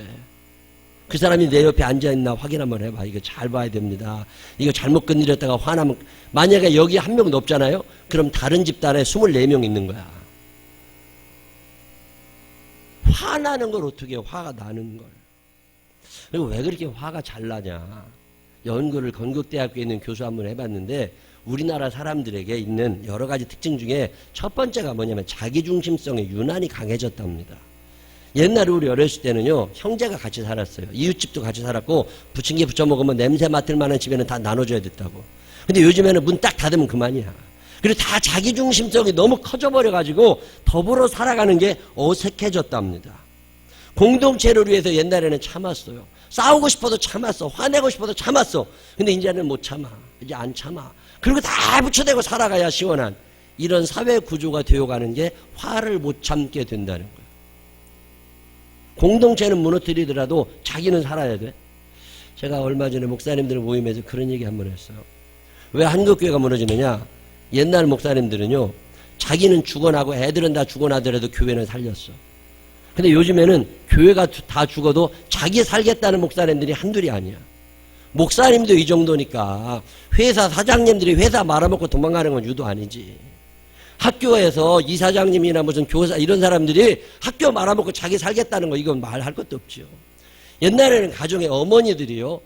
그 사람이 내 옆에 앉아있나 확인 한번 해봐. 이거 잘 봐야 됩니다. 이거 잘못 건드렸다가 화나면 만약에 여기 한 명도 없잖아요. 그럼 다른 집단에 24명 있는 거야. 화나는 걸 어떻게 해? 화가 나는 걸. 그리고 왜 그렇게 화가 잘 나냐. 연구를 건국대학교에 있는 교수 한번 해봤는데 우리나라 사람들에게 있는 여러 가지 특징 중에 첫 번째가 뭐냐면 자기중심성이 유난히 강해졌답니다. 옛날에 우리 어렸을 때는요 형제가 같이 살았어요. 이웃집도 같이 살았고 부침개 부쳐 먹으면 냄새 맡을 만한 집에는 다 나눠줘야 됐다고. 근데 요즘에는 문 딱 닫으면 그만이야. 그리고 다 자기중심성이 너무 커져버려가지고 더불어 살아가는 게 어색해졌답니다. 공동체를 위해서 옛날에는 참았어요. 싸우고 싶어도 참았어. 화내고 싶어도 참았어. 근데 이제는 못 참아. 이제 안 참아. 그리고 다 붙여대고 살아가야 시원한 이런 사회 구조가 되어가는 게 화를 못 참게 된다는 거예요. 공동체는 무너뜨리더라도 자기는 살아야 돼. 제가 얼마 전에 목사님들 모임에서 그런 얘기 한번 했어요. 왜 한국교회가 무너지느냐? 옛날 목사님들은요 자기는 죽어나고 애들은 다 죽어나더라도 교회는 살렸어. 근데 요즘에는 교회가 다 죽어도 자기 살겠다는 목사님들이 한둘이 아니야. 목사님도 이 정도니까 회사 사장님들이 회사 말아먹고 도망가는 건 유도 아니지. 학교에서 이사장님이나 무슨 교사 이런 사람들이 학교 말아먹고 자기 살겠다는 거 이건 말할 것도 없죠. 옛날에는 가정의 어머니들이요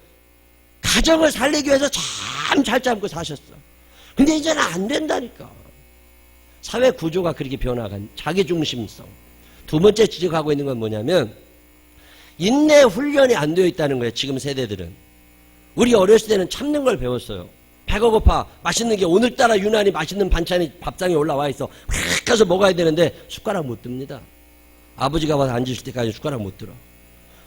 가정을 살리기 위해서 참 잘 참고 사셨어. 근데 이제는 안 된다니까. 사회 구조가 그렇게 변화간 자기중심성. 두 번째 지적하고 있는 건 뭐냐면 인내 훈련이 안 되어 있다는 거예요. 지금 세대들은. 우리 어렸을 때는 참는 걸 배웠어요. 배가 고파 맛있는 게 오늘따라 유난히 맛있는 반찬이 밥상에 올라와 있어. 확 가서 먹어야 되는데 숟가락 못 듭니다. 아버지가 와서 앉으실 때까지 숟가락 못 들어.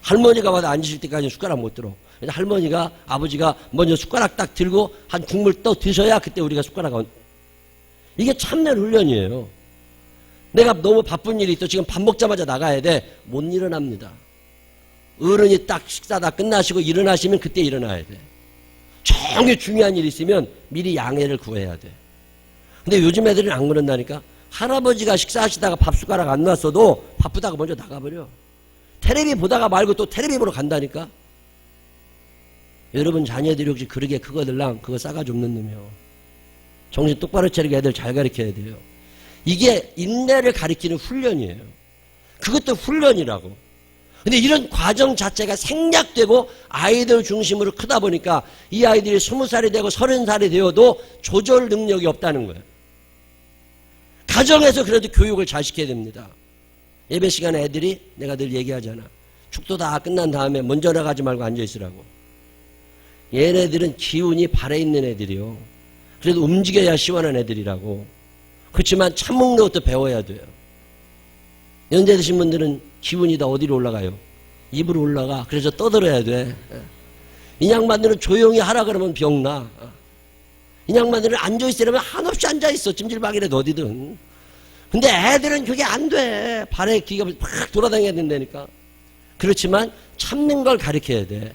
할머니가 와서 앉으실 때까지 숟가락 못 들어. 할머니가 아버지가 먼저 숟가락 딱 들고 한 국물 또 드셔야 그때 우리가 숟가락 이게 참는 훈련이에요. 내가 너무 바쁜 일이 있어. 지금 밥 먹자마자 나가야 돼. 못 일어납니다. 어른이 딱 식사 다 끝나시고 일어나시면 그때 일어나야 돼. 정말 중요한 일이 있으면 미리 양해를 구해야 돼. 근데 요즘 애들은 안 그런다니까. 할아버지가 식사하시다가 밥 숟가락 안 놨어도 바쁘다가 먼저 나가버려. 텔레비 보다가 말고 또 텔레비 보러 간다니까. 여러분 자녀들이 혹시 그러게 크거들랑 그거 싸가지 없는 놈이요. 정신 똑바로 차리게 애들 잘 가르쳐야 돼요. 이게 인내를 가리키는 훈련이에요. 그것도 훈련이라고. 근데 이런 과정 자체가 생략되고 아이들 중심으로 크다 보니까 이 아이들이 20살이 되고 30살이 되어도 조절 능력이 없다는 거예요. 가정에서 그래도 교육을 잘 시켜야 됩니다. 예배 시간에 애들이 내가 늘 얘기하잖아. 축도 다 끝난 다음에 먼저 나가지 말고 앉아있으라고. 얘네들은 기운이 발에 있는 애들이요. 그래도 움직여야 시원한 애들이라고. 그렇지만 참 먹는 것도 배워야 돼요. 연세 드신 분들은 기운이 다 어디로 올라가요? 입으로 올라가. 그래서 떠들어야 돼. 이 양반들은 조용히 하라 그러면 병나. 이 양반들은 앉아있으려면 한없이 앉아있어. 찜질방이라도 어디든. 근데 애들은 그게 안 돼. 발에 기가 팍 돌아다녀야 된다니까. 그렇지만 참는 걸 가르쳐야 돼.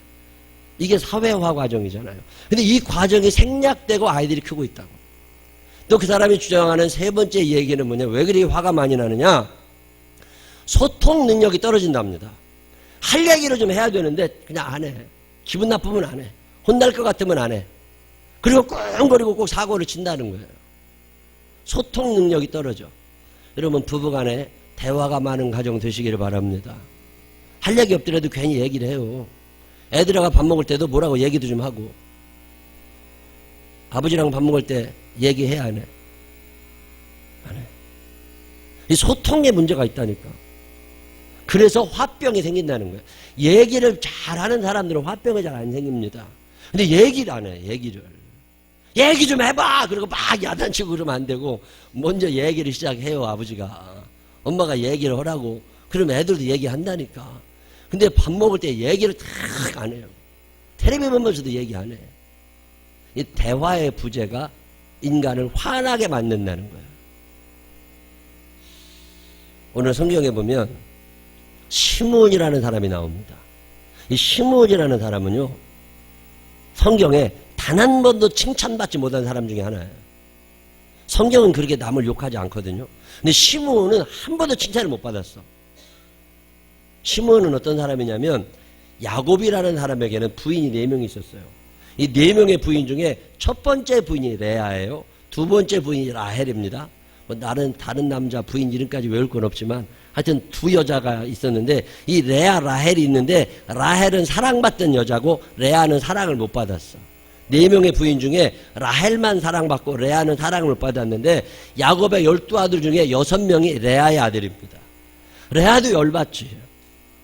이게 사회화 과정이잖아요. 근데 이 과정이 생략되고 아이들이 크고 있다고. 또 그 사람이 주장하는 세 번째 얘기는 뭐냐? 왜 그리 화가 많이 나느냐? 소통 능력이 떨어진답니다. 할 얘기를 좀 해야 되는데 그냥 안 해. 기분 나쁘면 안 해. 혼날 것 같으면 안 해. 그리고 꽁거리고 꼭 사고를 친다는 거예요. 소통 능력이 떨어져. 여러분 부부간에 대화가 많은 가정 되시기를 바랍니다. 할 얘기 없더라도 괜히 얘기를 해요. 애들하고 밥 먹을 때도 뭐라고 얘기도 좀 하고. 아버지랑 밥 먹을 때 얘기해 안 해? 안 해. 이 소통에 문제가 있다니까. 그래서 화병이 생긴다는 거예요. 얘기를 잘하는 사람들은 화병이 잘 안 생깁니다. 근데 얘기를 안 해. 얘기 좀 해봐. 그리고 막 야단치고 그러면 안 되고 먼저 얘기를 시작해요. 아버지가. 엄마가 얘기를 하라고. 그러면 애들도 얘기한다니까. 근데 밥 먹을 때 얘기를 다 안 해요. 텔레비 보면서도 얘기 안 해. 이 대화의 부재가 인간을 화나게 만든다는 거예요. 오늘 성경에 보면 시므온이라는 사람이 나옵니다. 이 시므온이라는 사람은요, 성경에 단 한 번도 칭찬받지 못한 사람 중에 하나예요. 성경은 그렇게 남을 욕하지 않거든요. 근데 시므온은 한 번도 칭찬을 못 받았어. 시므온은 어떤 사람이냐면 야곱이라는 사람에게는 부인이 4명이 있었어요. 이 4명의 부인 중에 첫 번째 부인이 레아예요. 두 번째 부인이 라헬입니다. 나는 다른 남자 부인 이름까지 외울 건 없지만 하여튼 두 여자가 있었는데 이 레아 라헬이 있는데 라헬은 사랑받던 여자고 레아는 사랑을 못 받았어. 4명의 부인 중에 라헬만 사랑받고 레아는 사랑을 못 받았는데 야곱의 12아들 중에 6명이 레아의 아들입니다. 레아도 열받지.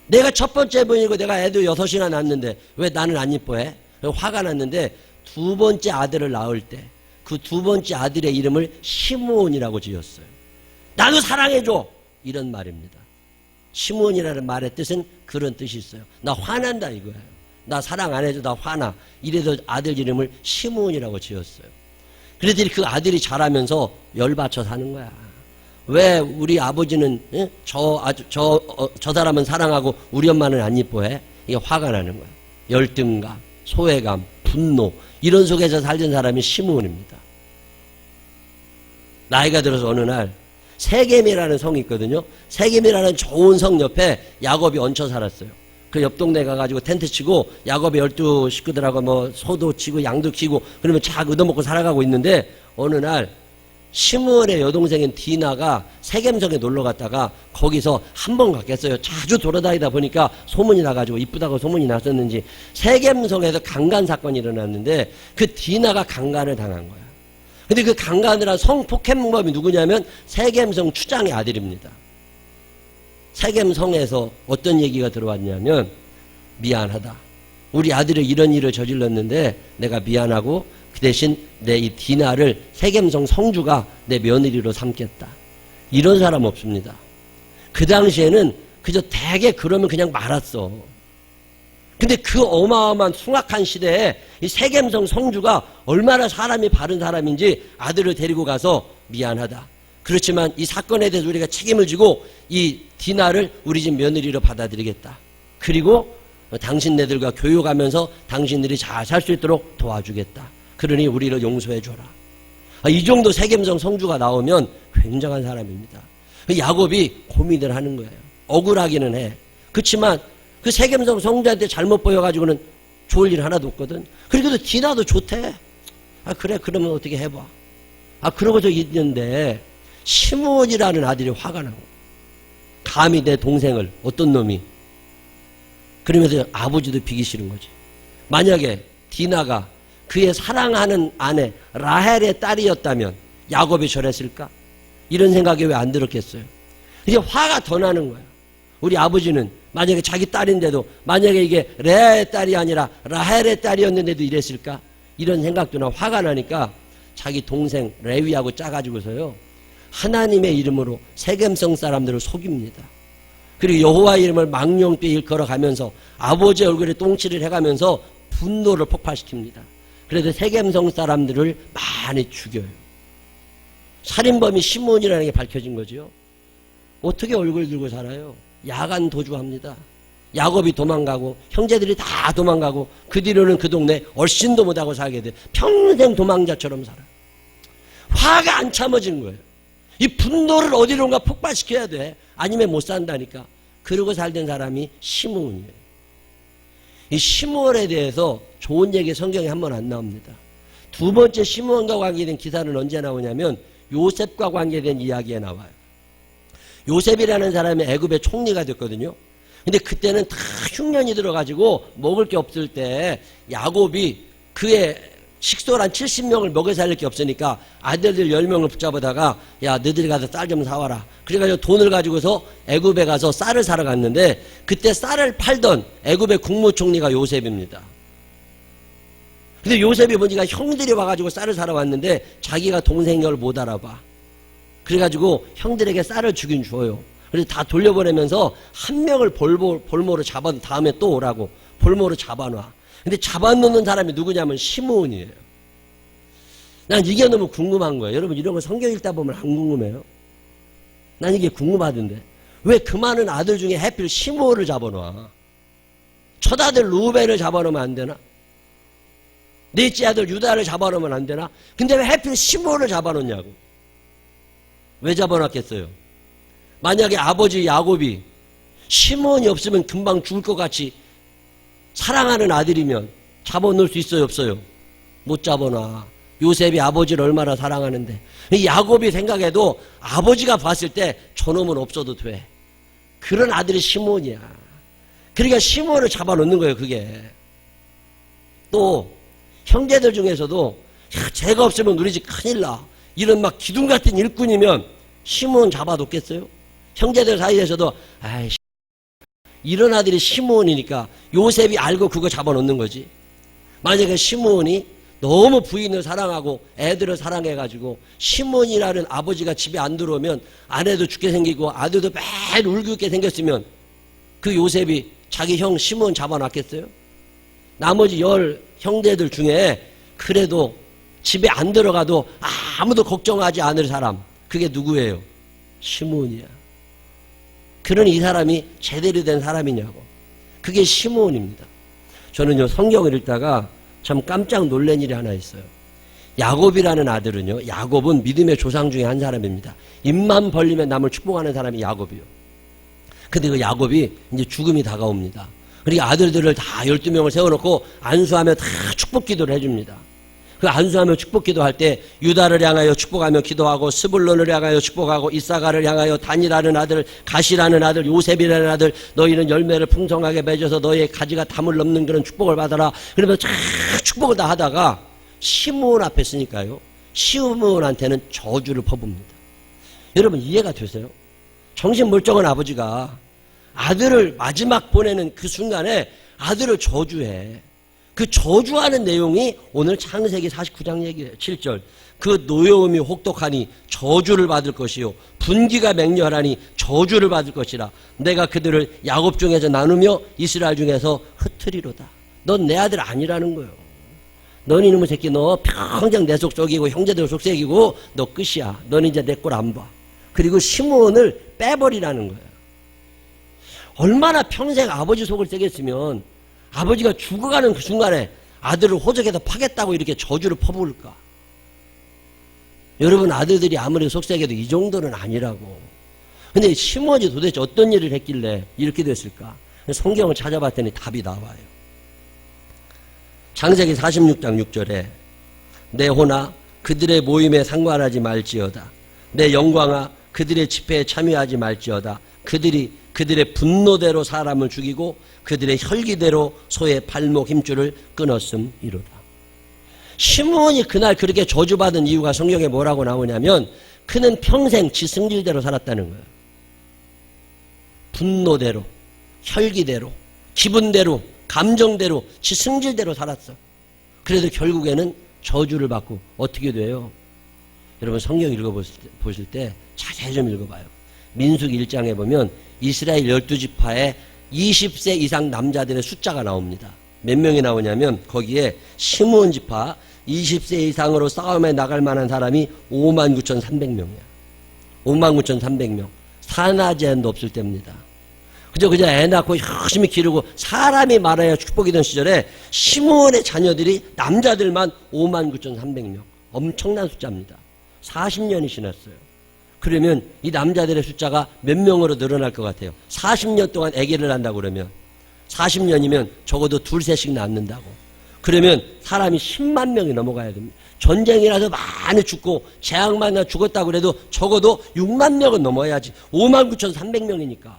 내가 첫 번째 부인이고 내가 애도 6이나 낳았는데 왜 나는 안 이뻐해? 화가 났는데 두 번째 아들을 낳을 때 그 두 번째 아들의 이름을 시므온이라고 지었어요. 나도 사랑해줘! 이런 말입니다. 시므온이라는 말의 뜻은 그런 뜻이 있어요. 나 화난다 이거예요. 나 사랑 안 해줘. 나 화나. 이래서 아들 이름을 시므온이라고 지었어요. 그랬더니 그 아들이 자라면서 열받쳐 사는 거야. 왜 우리 아버지는 저 사람은 사랑하고 우리 엄마는 안 이뻐해? 이게 화가 나는 거야. 열등감, 소외감, 분노 이런 속에서 살던 사람이 시므온입니다. 나이가 들어서 어느 날 세겜이라는 성이 있거든요. 세겜이라는 좋은 성 옆에 야곱이 얹혀 살았어요. 그 옆 동네 가가지고 텐트 치고 야곱의 12 식구들하고 뭐 소도 치고 양도 키고 그러면 쫙 얻어먹고 살아가고 있는데 어느 날 시므온의 여동생인 디나가 세겜성에 놀러 갔다가 거기서 한 번 갔겠어요. 자주 돌아다니다 보니까 소문이 나가지고 이쁘다고 소문이 났었는지 세겜성에서 강간 사건이 일어났는데 그 디나가 강간을 당한 거야. 근데 그 강간을 한 성폭행범이 누구냐면 세겜성 추장의 아들입니다. 세겜성에서 어떤 얘기가 들어왔냐면 미안하다. 우리 아들이 이런 일을 저질렀는데 내가 미안하고 그 대신 내 이 디나를 세겜성 성주가 내 며느리로 삼겠다. 이런 사람 없습니다. 그 당시에는 그저 대개 그러면 그냥 말았어. 근데 그 어마어마한 숭악한 시대에 이 세겜성 성주가 얼마나 사람이 바른 사람인지 아들을 데리고 가서 미안하다. 그렇지만 이 사건에 대해서 우리가 책임을 지고 이 디나를 우리 집 며느리로 받아들이겠다. 그리고 당신네들과 교육하면서 당신들이 잘 살 수 있도록 도와주겠다. 그러니 우리를 용서해 줘라. 이 정도 세겜성 성주가 나오면 굉장한 사람입니다. 야곱이 고민을 하는 거예요. 억울하기는 해. 그렇지만 그 세겜성 성주한테 잘못 보여가지고는 좋을 일 하나도 없거든. 그래도 디나도 좋대. 그래, 그러면 어떻게 해봐. 그러고서 있는데 시므온이라는 아들이 화가 나고, 감히 내 동생을, 어떤 놈이, 그러면서 아버지도 비기 싫은 거지. 만약에 디나가 그의 사랑하는 아내 라헬의 딸이었다면 야곱이 저랬을까? 이런 생각이 왜 안 들었겠어요? 이제 화가 더 나는 거예요. 우리 아버지는 만약에 자기 딸인데도, 만약에 이게 레아의 딸이 아니라 라헬의 딸이었는데도 이랬을까? 이런 생각도 나. 화가 나니까 자기 동생 레위하고 짜가지고서요, 하나님의 이름으로 세겜성 사람들을 속입니다. 그리고 여호와의 이름을 망령되이 일컬어가면서 아버지 얼굴에 똥칠을 해가면서 분노를 폭발시킵니다. 그래서 세겜성 사람들을 많이 죽여요. 살인범이 시므온이라는 게 밝혀진 거죠. 어떻게 얼굴 들고 살아요? 야간 도주합니다. 야곱이 도망가고 형제들이 다 도망가고 그 뒤로는 그 동네 얼씬도 못하고 살게 돼. 평생 도망자처럼 살아. 화가 안 참아진 거예요. 이 분노를 어디론가 폭발시켜야 돼. 아니면 못 산다니까. 그러고 살던 사람이 시므온이에요. 이 시므온에 대해서 좋은 얘기 성경에 한 번 안 나옵니다. 두 번째 시므온과 관계된 기사는 언제 나오냐면 요셉과 관계된 이야기에 나와요. 요셉이라는 사람이 애굽의 총리가 됐거든요. 근데 그때는 다 흉년이 들어가지고 먹을 게 없을 때 야곱이 그의 식솔 한 70명을 먹여 살릴 게 없으니까 아들들 10명을 붙잡아다가 야, 너희들이 가서 쌀 좀 사와라. 그래가지고 돈을 가지고서 애굽에 가서 쌀을 사러 갔는데 그때 쌀을 팔던 애굽의 국무총리가 요셉입니다. 근데 요셉이 보니까 형들이 와가지고 쌀을 사러 왔는데 자기가 동생을 못 알아봐. 그래가지고 형들에게 쌀을 주긴 줘요. 그래서 다 돌려보내면서 한 명을 볼모로 잡아, 다음에 또 오라고 볼모로 잡아놔. 근데 잡아놓는 사람이 누구냐면 시므온이에요. 난 이게 너무 궁금한 거예요. 여러분 이런 거 성경 읽다 보면 안 궁금해요? 난 이게 궁금하던데 왜 그 많은 아들 중에 하필 시므온을 잡아놔? 첫아들 루벤을 잡아놓으면 안 되나? 넷째 아들 유다를 잡아놓으면 안 되나? 근데 왜 하필 시므온을 잡아놓냐고. 왜 잡아놨겠어요? 만약에 아버지 야곱이 시므온이 없으면 금방 죽을 것 같이 사랑하는 아들이면 잡아놓을 수 있어요, 없어요? 못 잡아놔. 요셉이 아버지를 얼마나 사랑하는데. 야곱이 생각해도 아버지가 봤을 때 저놈은 없어도 돼. 그런 아들이 시므온이야. 그러니까 시므온을 잡아놓는 거예요, 그게. 또 형제들 중에서도 야, 쟤가 없으면 우리 집 큰일 나. 이런 막 기둥 같은 일꾼이면 시므온 잡아놓겠어요? 형제들 사이에서도 아이씨 이런 아들이 시므온이니까 요셉이 알고 그거 잡아놓는 거지. 만약에 시므온이 너무 부인을 사랑하고 애들을 사랑해가지고 시므온이라는 아버지가 집에 안 들어오면 아내도 죽게 생기고 아들도 매일 울고 있게 생겼으면 그 요셉이 자기 형 시므온 잡아놨겠어요? 나머지 10 형제들 중에 그래도 집에 안 들어가도 아무도 걱정하지 않을 사람, 그게 누구예요? 시므온이야. 그러니 이 사람이 제대로 된 사람이냐고. 그게 시므온입니다. 저는요 성경을 읽다가 참 깜짝 놀란 일이 하나 있어요. 야곱이라는 아들은요, 야곱은 믿음의 조상 중에 한 사람입니다. 입만 벌리면 남을 축복하는 사람이 야곱이요. 근데 그 야곱이 이제 죽음이 다가옵니다. 그러니까 아들들을 다 12명을 세워놓고 안수하며 다 축복 기도를 해줍니다. 그 안수하며 축복 기도할 때 유다를 향하여 축복하며 기도하고 스불론을 향하여 축복하고 이사가를 향하여 단이라는 아들, 가시라는 아들, 요셉이라는 아들, 너희는 열매를 풍성하게 맺어서 너희의 가지가 담을 넘는 그런 축복을 받아라. 그러면서 쫙 축복을 다 하다가 시므온 앞에 쓰니까요, 시므온한테는 저주를 퍼붓니다. 여러분 이해가 되세요? 정신 멀쩡한 아버지가 아들을 마지막 보내는 그 순간에 아들을 저주해. 그 저주하는 내용이 오늘 창세기 49장 얘기예요. 7절. 그 노여움이 혹독하니 저주를 받을 것이요 분기가 맹렬하니 저주를 받을 것이라. 내가 그들을 야곱 중에서 나누며 이스라엘 중에서 흩트리로다. 넌 내 아들 아니라는 거예요. 넌 이놈의 새끼 너 평생 내 속 썩이고 형제들 속 썩이고 너 끝이야. 넌 이제 내 꼴 안 봐. 그리고 시므온을 빼버리라는 거예요. 얼마나 평생 아버지 속을 썩였으면 아버지가 죽어가는 그 순간에 아들을 호적에서 파겠다고 이렇게 저주를 퍼부을까? 여러분 아들들이 아무리 속삭여도 이 정도는 아니라고. 근데 시몬이 도대체 어떤 일을 했길래 이렇게 됐을까? 성경을 찾아봤더니 답이 나와요. 창세기 46장 6절에 내 호나 그들의 모임에 상관하지 말지어다. 내 영광아 그들의 집회에 참여하지 말지어다. 그들이 그들의 분노대로 사람을 죽이고 그들의 혈기대로 소의 발목 힘줄을 끊었음이로다. 시므온이 그날 그렇게 저주받은 이유가 성경에 뭐라고 나오냐면 그는 평생 지 승질대로 살았다는 거예요. 분노대로, 혈기대로, 기분대로, 감정대로, 지 승질대로 살았어. 그래도 결국에는 저주를 받고 어떻게 돼요? 여러분 성경 읽어보실 때 자세히 좀 읽어봐요. 민수기 1장에 보면 이스라엘 12지파에 20세 이상 남자들의 숫자가 나옵니다. 몇 명이 나오냐면 거기에 시므온 지파 20세 이상으로 싸움에 나갈 만한 사람이 59,300명이야. 59,300명. 사나 제한도 없을 때입니다. 그저 애 낳고 열심히 기르고 사람이 많아야 축복이던 시절에 시므온의 자녀들이 남자들만 59,300명. 엄청난 숫자입니다. 40년이 지났어요. 그러면 이 남자들의 숫자가 몇 명으로 늘어날 것 같아요? 40년 동안 아기를 낳는다고 그러면 40년이면 적어도 둘셋씩 낳는다고. 그러면 사람이 10만 명이 넘어가야 됩니다. 전쟁이라서 많이 죽고 재앙만 나 죽었다고 그래도 적어도 6만 명은 넘어야지. 59,300명이니까.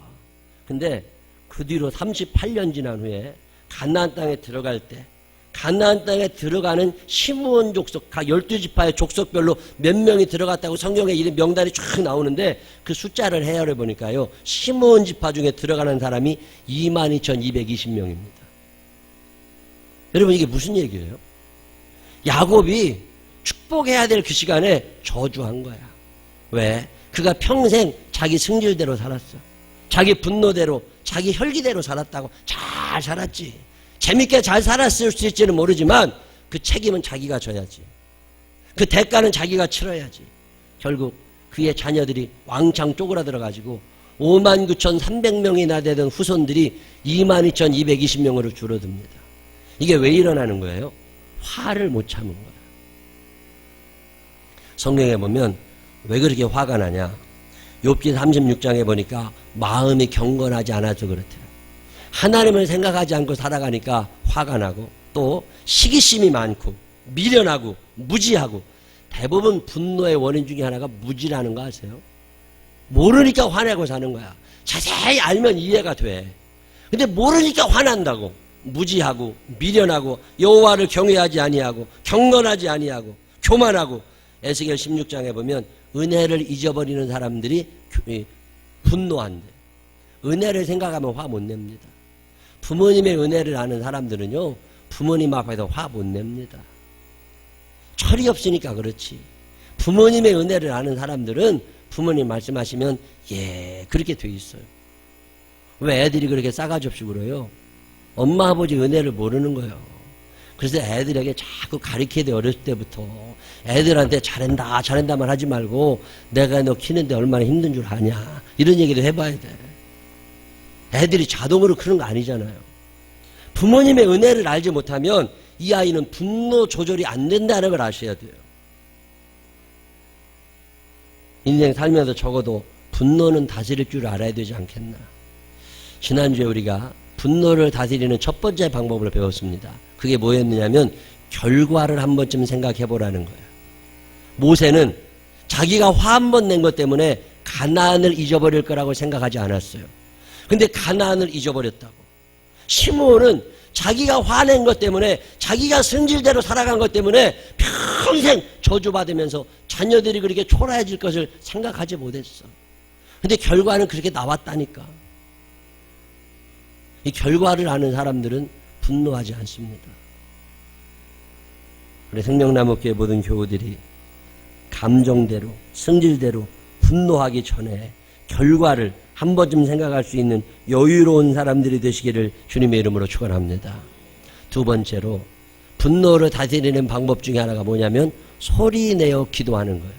근데 그 뒤로 38년 지난 후에 가나안 땅에 들어갈 때 가나안 땅에 들어가는 시므온 족속, 각 12지파의 족속별로 몇 명이 들어갔다고 성경에 이런 명단이 쫙 나오는데 그 숫자를 헤아려 보니까요. 시므온 지파 중에 들어가는 사람이 22,220명입니다. 여러분 이게 무슨 얘기예요? 야곱이 축복해야 될 그 시간에 저주한 거야. 왜? 그가 평생 자기 승질대로 살았어. 자기 분노대로, 자기 혈기대로 살았다고. 잘 살았지. 재밌게 잘 살았을 수 있지는 모르지만 그 책임은 자기가 져야지. 그 대가는 자기가 치러야지. 결국 그의 자녀들이 왕창 쪼그라들어가지고 59,300명이나 되던 후손들이 22,220명으로 줄어듭니다. 이게 왜 일어나는 거예요? 화를 못 참은 거예요. 성경에 보면 왜 그렇게 화가 나냐? 욥기 36장에 보니까 마음이 경건하지 않아서 그렇대요. 하나님을 생각하지 않고 살아가니까 화가 나고 또 시기심이 많고 미련하고 무지하고 대부분 분노의 원인 중에 하나가 무지라는 거 아세요? 모르니까 화내고 사는 거야. 자세히 알면 이해가 돼. 근데 모르니까 화난다고. 무지하고 미련하고 여호와를 경외하지 아니하고 경건하지 아니하고 교만하고. 에스겔 16장에 보면 은혜를 잊어버리는 사람들이 분노한대. 은혜를 생각하면 화 못 냅니다. 부모님의 은혜를 아는 사람들은요, 부모님 앞에서 화 못 냅니다. 철이 없으니까 그렇지. 부모님의 은혜를 아는 사람들은 부모님 말씀하시면 예 그렇게 돼 있어요. 왜 애들이 그렇게 싸가지 없이 그래요? 엄마 아버지 은혜를 모르는 거예요. 그래서 애들에게 자꾸 가르쳐야 돼. 어렸을 때부터 애들한테 잘한다 잘한다만 하지 말고 내가 너 키는데 얼마나 힘든 줄 아냐 이런 얘기도 해봐야 돼. 애들이 자동으로 그런 거 아니잖아요. 부모님의 은혜를 알지 못하면 이 아이는 분노 조절이 안 된다는 걸 아셔야 돼요. 인생 살면서 적어도 분노는 다스릴 줄 알아야 되지 않겠나. 지난주에 우리가 분노를 다스리는 첫 번째 방법을 배웠습니다. 그게 뭐였느냐면 결과를 한 번쯤 생각해 보라는 거예요. 모세는 자기가 화 한 번 낸 것 때문에 가나안을 잊어버릴 거라고 생각하지 않았어요. 근데 가나안을 잊어버렸다고. 시므온은 자기가 화낸 것 때문에 자기가 승질대로 살아간 것 때문에 평생 저주받으면서 자녀들이 그렇게 초라해질 것을 생각하지 못했어. 근데 결과는 그렇게 나왔다니까. 이 결과를 아는 사람들은 분노하지 않습니다. 우리 생명나무교회 모든 교우들이 감정대로 승질대로 분노하기 전에 결과를 한 번쯤 생각할 수 있는 여유로운 사람들이 되시기를 주님의 이름으로 축원합니다. 두 번째로 분노를 다스리는 방법 중에 하나가 뭐냐면 소리내어 기도하는 거예요.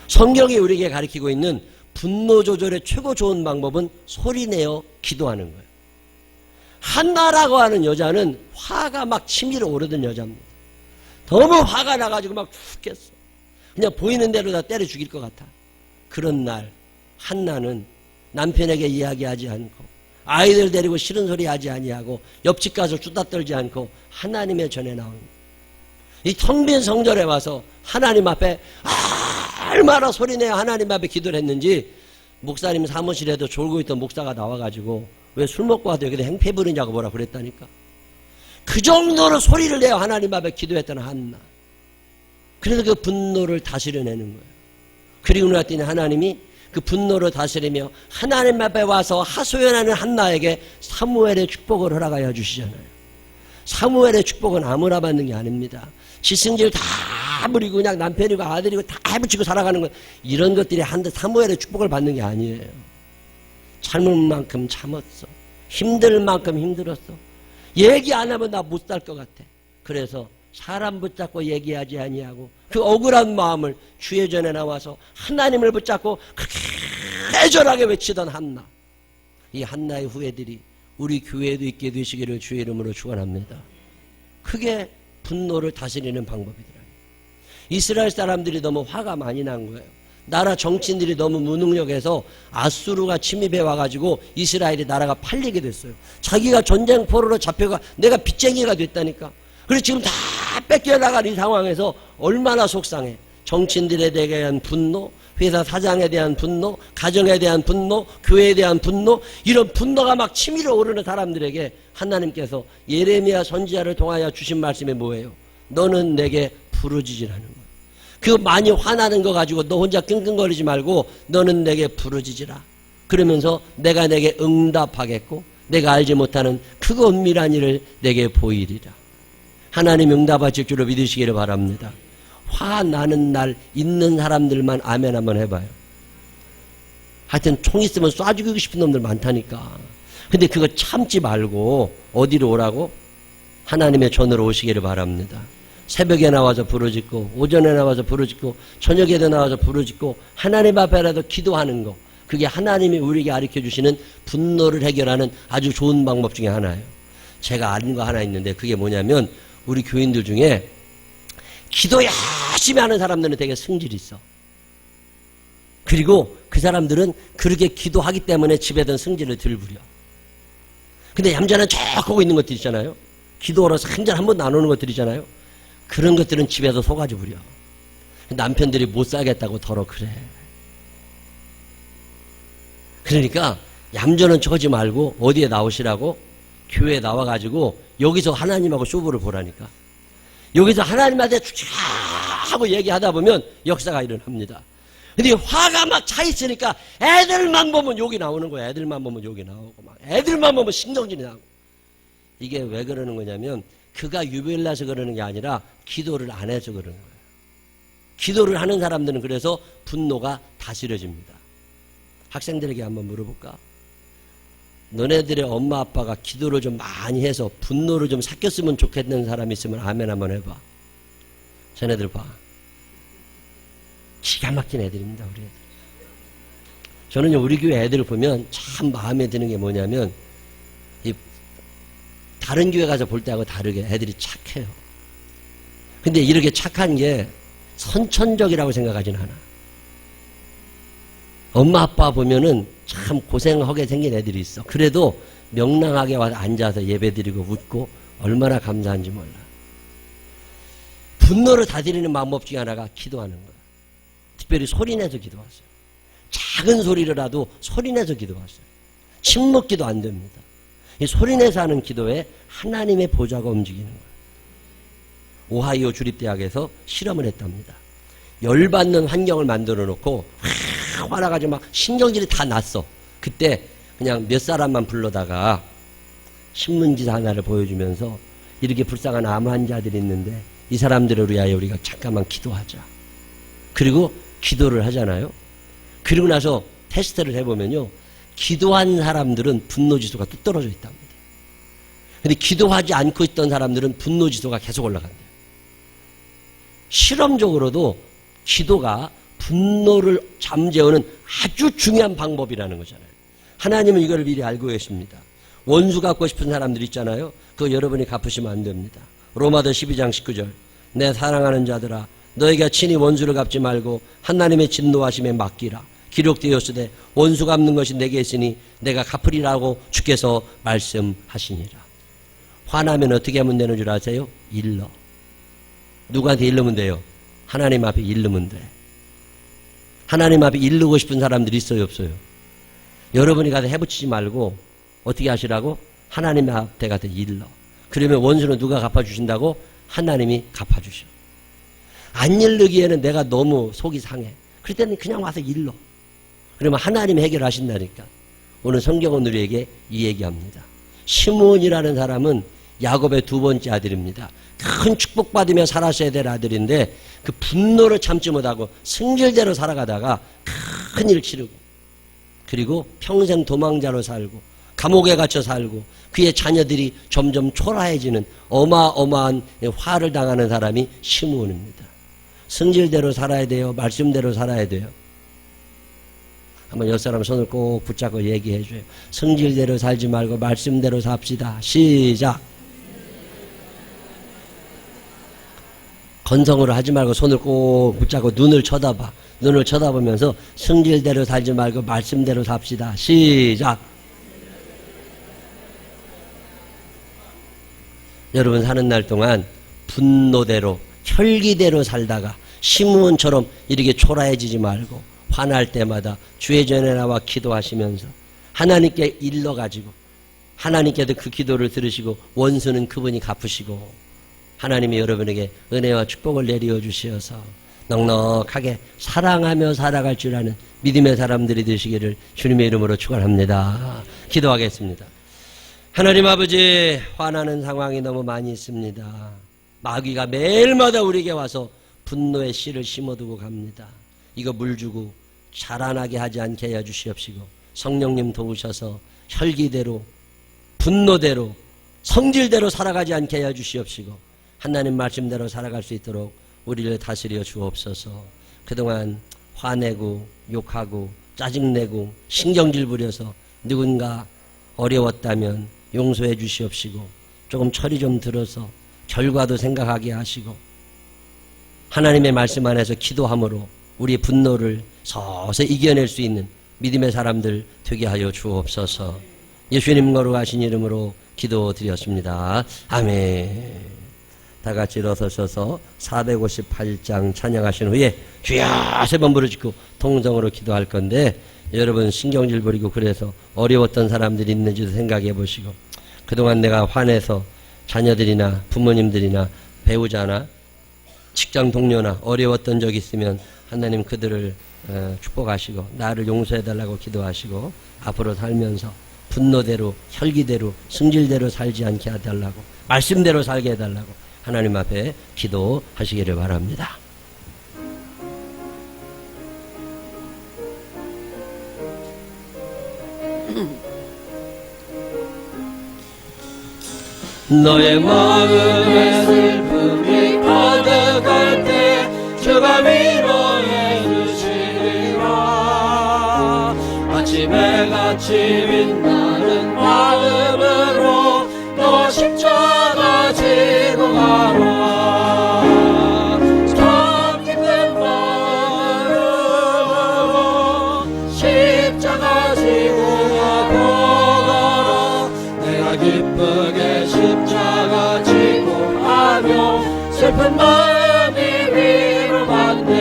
성경이 우리에게 가르치고 있는 분노 조절의 최고 좋은 방법은 소리내어 기도하는 거예요. 한나라고 하는 여자는 화가 막 치밀어 오르던 여자입니다. 너무 화가 나가지고 막 죽겠어. 그냥 보이는 대로 다 때려 죽일 것 같아. 그런 날 한나는 남편에게 이야기하지 않고 아이들 데리고 싫은 소리 하지 아니하고 옆집 가서 수다 떨지 않고 하나님의 전에 나옵니다. 이 텅 빈 성전에 와서 하나님 앞에 얼마나 소리내어 하나님 앞에 기도를 했는지 목사님 사무실에도 졸고 있던 목사가 나와가지고 왜 술 먹고 와도 여기다 행패 부리냐고 뭐라 그랬다니까. 그 정도로 소리를 내어 하나님 앞에 기도했던 한나. 그래서 그 분노를 다스려내는 거예요. 그리고 나더니 하나님이 그 분노를 다스리며 하나님 앞에 와서 하소연하는 한나에게 사무엘의 축복을 허락하여 주시잖아요. 사무엘의 축복은 아무나 받는 게 아닙니다. 지승질 다 부리고 그냥 남편이고 아들이고 다 해붙이고 살아가는 것, 이런 것들이 사무엘의 축복을 받는 게 아니에요. 참을 만큼 참았어. 힘들 만큼 힘들었어. 얘기 안 하면 나 못 살 것 같아. 그래서 사람 붙잡고 얘기하지 아니하고 그 억울한 마음을 주의 전에 나와서 하나님을 붙잡고 그렇게 애절하게 외치던 한나. 이 한나의 후예들이 우리 교회에도 있게 되시기를 주의 이름으로 축원합니다. 그게 분노를 다스리는 방법이더라. 이스라엘 사람들이 너무 화가 많이 난 거예요. 나라 정치인들이 너무 무능력해서 아수르가 침입해 와가지고 이스라엘이 나라가 팔리게 됐어요. 자기가 전쟁 포로로 잡혀가 내가 빚쟁이가 됐다니까. 그래서 지금 다 뺏겨나간 이 상황에서 얼마나 속상해. 정치인들에 대한 분노, 회사 사장에 대한 분노, 가정에 대한 분노, 교회에 대한 분노, 이런 분노가 막 치밀어 오르는 사람들에게 하나님께서 예레미야 선지자를 통하여 주신 말씀이 뭐예요? 너는 내게 부르짖으라는 거예요. 그 많이 화나는 거 가지고 너 혼자 끙끙거리지 말고 너는 내게 부르짖으라. 그러면서 내가 내게 응답하겠고 내가 알지 못하는 크고 은밀한 일을 내게 보이리라. 하나님 응답하실 줄로 믿으시기를 바랍니다. 화나는 날 있는 사람들만 아멘 한번 해봐요. 하여튼 총 있으면 쏴 죽이고 싶은 놈들 많다니까. 근데 그거 참지 말고 어디로 오라고? 하나님의 전으로 오시기를 바랍니다. 새벽에 나와서 부르짖고 오전에 나와서 부르짖고 저녁에도 나와서 부르짖고 하나님 앞에라도 기도하는 거, 그게 하나님이 우리에게 가르쳐주시는 분노를 해결하는 아주 좋은 방법 중에 하나예요. 제가 아는 거 하나 있는데 그게 뭐냐면 우리 교인들 중에 기도 열심히 하는 사람들은 되게 성질이 있어. 그리고 그 사람들은 그렇게 기도하기 때문에 집에든 성질을 덜 부려. 근데 얌전한 척 하고 있는 것들 있잖아요. 기도하러 한잔 한 번도 안 오는 것들 있잖아요. 그런 것들은 집에서 속아지 부려. 남편들이 못 살겠다고 더러 그래. 그러니까 얌전한 척 하지 말고 어디에 나오시라고? 교회에 나와가지고 여기서 하나님하고 쇼부를 보라니까. 여기서 하나님한테 쭉 하고 얘기하다 보면 역사가 일어납니다. 근데 화가 막 차 있으니까 애들만 보면 욕이 나오는 거야. 애들만 보면 욕이 나오고 막 애들만 보면 신경질이 나고. 이게 왜 그러는 거냐면 그가 유별나서 그러는 게 아니라 기도를 안 해서 그러는 거예요. 기도를 하는 사람들은 그래서 분노가 다스려집니다. 학생들에게 한번 물어볼까? 너네들의 엄마 아빠가 기도를 좀 많이 해서 분노를 좀 삭혔으면 좋겠는 사람이 있으면 아멘 한번 해봐. 쟤네들 봐. 기가 막힌 애들입니다. 우리 애들. 저는요 우리 교회 애들을 보면 참 마음에 드는 게 뭐냐면 이 다른 교회 가서 볼 때하고 다르게 애들이 착해요. 근데 이렇게 착한 게 선천적이라고 생각하진 않아. 엄마 아빠 보면은 참 고생하게 생긴 애들이 있어. 그래도 명랑하게 와서 앉아서 예배드리고 웃고 얼마나 감사한지 몰라. 분노를 다스리는 방법 중에 하나가 기도하는 거야. 특별히 소리내서 기도하세요. 작은 소리라도 소리내서 기도하세요. 침묵기도 안 됩니다. 이 소리내서 하는 기도에 하나님의 보좌가 움직이는 거예요. 오하이오 주립대학에서 실험을 했답니다. 열받는 환경을 만들어 놓고 화나가지고 막 신경질이 다 났어. 그때 그냥 몇 사람만 불러다가 신문지사 하나를 보여주면서 이렇게 불쌍한 암 환자들이 있는데 이 사람들을 위하여 우리가 잠깐만 기도하자. 그리고 기도를 하잖아요. 그리고 나서 테스트를 해보면요. 기도한 사람들은 분노지수가 뚝 떨어져 있답니다. 근데 기도하지 않고 있던 사람들은 분노지수가 계속 올라간대요. 실험적으로도 기도가 분노를 잠재우는 아주 중요한 방법이라는 거잖아요. 하나님은 이걸 미리 알고 계십니다. 원수 갚고 싶은 사람들 있잖아요. 그거 여러분이 갚으시면 안 됩니다. 로마서 12장 19절. 내 사랑하는 자들아 너희가 친히 원수를 갚지 말고 하나님의 진노하심에 맡기라. 기록되었으되 원수 갚는 것이 내게 있으니 내가 갚으리라고 주께서 말씀하시니라. 화나면 어떻게 하면 되는 줄 아세요? 일러. 누구한테 일르면 돼요? 하나님 앞에 일르면 돼. 하나님 앞에 일르고 싶은 사람들이 있어요, 없어요? 여러분이 가서 해붙이지 말고 어떻게 하시라고? 하나님 앞에 가서 일러. 그러면 원수는 누가 갚아주신다고? 하나님이 갚아주셔. 안 일르기에는 내가 너무 속이 상해. 그럴 때는 그냥 와서 일러. 그러면 하나님이 해결하신다니까. 오늘 성경은 우리에게 이 얘기합니다. 시므온이라는 사람은 야곱의 두 번째 아들입니다. 큰 축복받으며 살았어야 될 아들인데 그 분노를 참지 못하고 승질대로 살아가다가 큰 일 치르고, 그리고 평생 도망자로 살고 감옥에 갇혀 살고 그의 자녀들이 점점 초라해지는 어마어마한 화를 당하는 사람이 시므온입니다. 승질대로 살아야 돼요? 말씀대로 살아야 돼요? 한번 옆 사람 손을 꼭 붙잡고 얘기해 줘요. 성질대로 살지 말고 말씀대로 삽시다. 시작. 건성으로 하지 말고 손을 꼭 붙잡고 눈을 쳐다봐. 눈을 쳐다보면서 성질대로 살지 말고 말씀대로 삽시다. 시작. 여러분 사는 날 동안 분노대로 혈기대로 살다가 시므온처럼 이렇게 초라해지지 말고 화날 때마다 주의 전에 나와 기도하시면서 하나님께 일러가지고 하나님께도 그 기도를 들으시고 원수는 그분이 갚으시고 하나님이 여러분에게 은혜와 축복을 내리어 주시어서 넉넉하게 사랑하며 살아갈 줄 아는 믿음의 사람들이 되시기를 주님의 이름으로 축원합니다. 기도하겠습니다. 하나님 아버지, 화나는 상황이 너무 많이 있습니다. 마귀가 매일마다 우리에게 와서 분노의 씨를 심어두고 갑니다. 이거 물 주고 자라나게 하지 않게 해 주시옵시고 성령님 도우셔서 혈기대로 분노대로 성질대로 살아가지 않게 해 주시옵시고 하나님 말씀대로 살아갈 수 있도록 우리를 다스려 주옵소서. 그동안 화내고 욕하고 짜증내고 신경질 부려서 누군가 어려웠다면 용서해 주시옵시고 조금 철이 좀 들어서 결과도 생각하게 하시고 하나님의 말씀 안에서 기도함으로 우리의 분노를 서서히 이겨낼 수 있는 믿음의 사람들 되게 하여 주옵소서. 예수님 거룩하신 이름으로 기도드렸습니다. 아멘. 다 같이 일어서셔서 458장 찬양하신 후에 주야 세 번 부르짖고 통성으로 기도할 건데 여러분 신경질 부리고 그래서 어려웠던 사람들이 있는지도 생각해 보시고 그동안 내가 화내서 자녀들이나 부모님들이나 배우자나 직장 동료나 어려웠던 적 있으면 하나님 그들을 축복하시고 나를 용서해달라고 기도하시고 앞으로 살면서 분노대로 혈기대로 승질대로 살지 않게 해달라고 말씀대로 살게 해달라고 하나님 앞에 기도하시기를 바랍니다. 너의 마음에 슬픔이 가득할 때 주가 위로해 주시리라. 아침에 같이 빛나는 마음으로 너 십자가 지고 가라. 참 깊은 마음으로 십자가 지고 가라. 내가 기쁘게 십자가 지고 가며 슬픈 마음이 위로받네.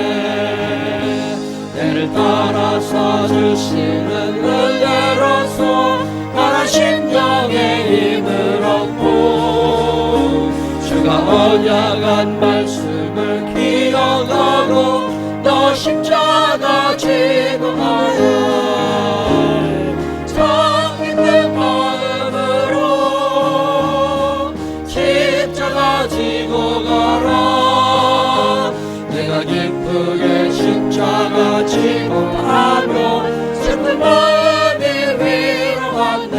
내를 따라서 주시는 은혜로서 나라 심령의 힘을 얻고 주가 언약한 말씀을 기억하고 너 십자가 지고 가라. 참 깊은 마음으로 십자가 지고 가라. 내가 기쁘게 십자가 지고 가며 슬픈 마음이 위로받네.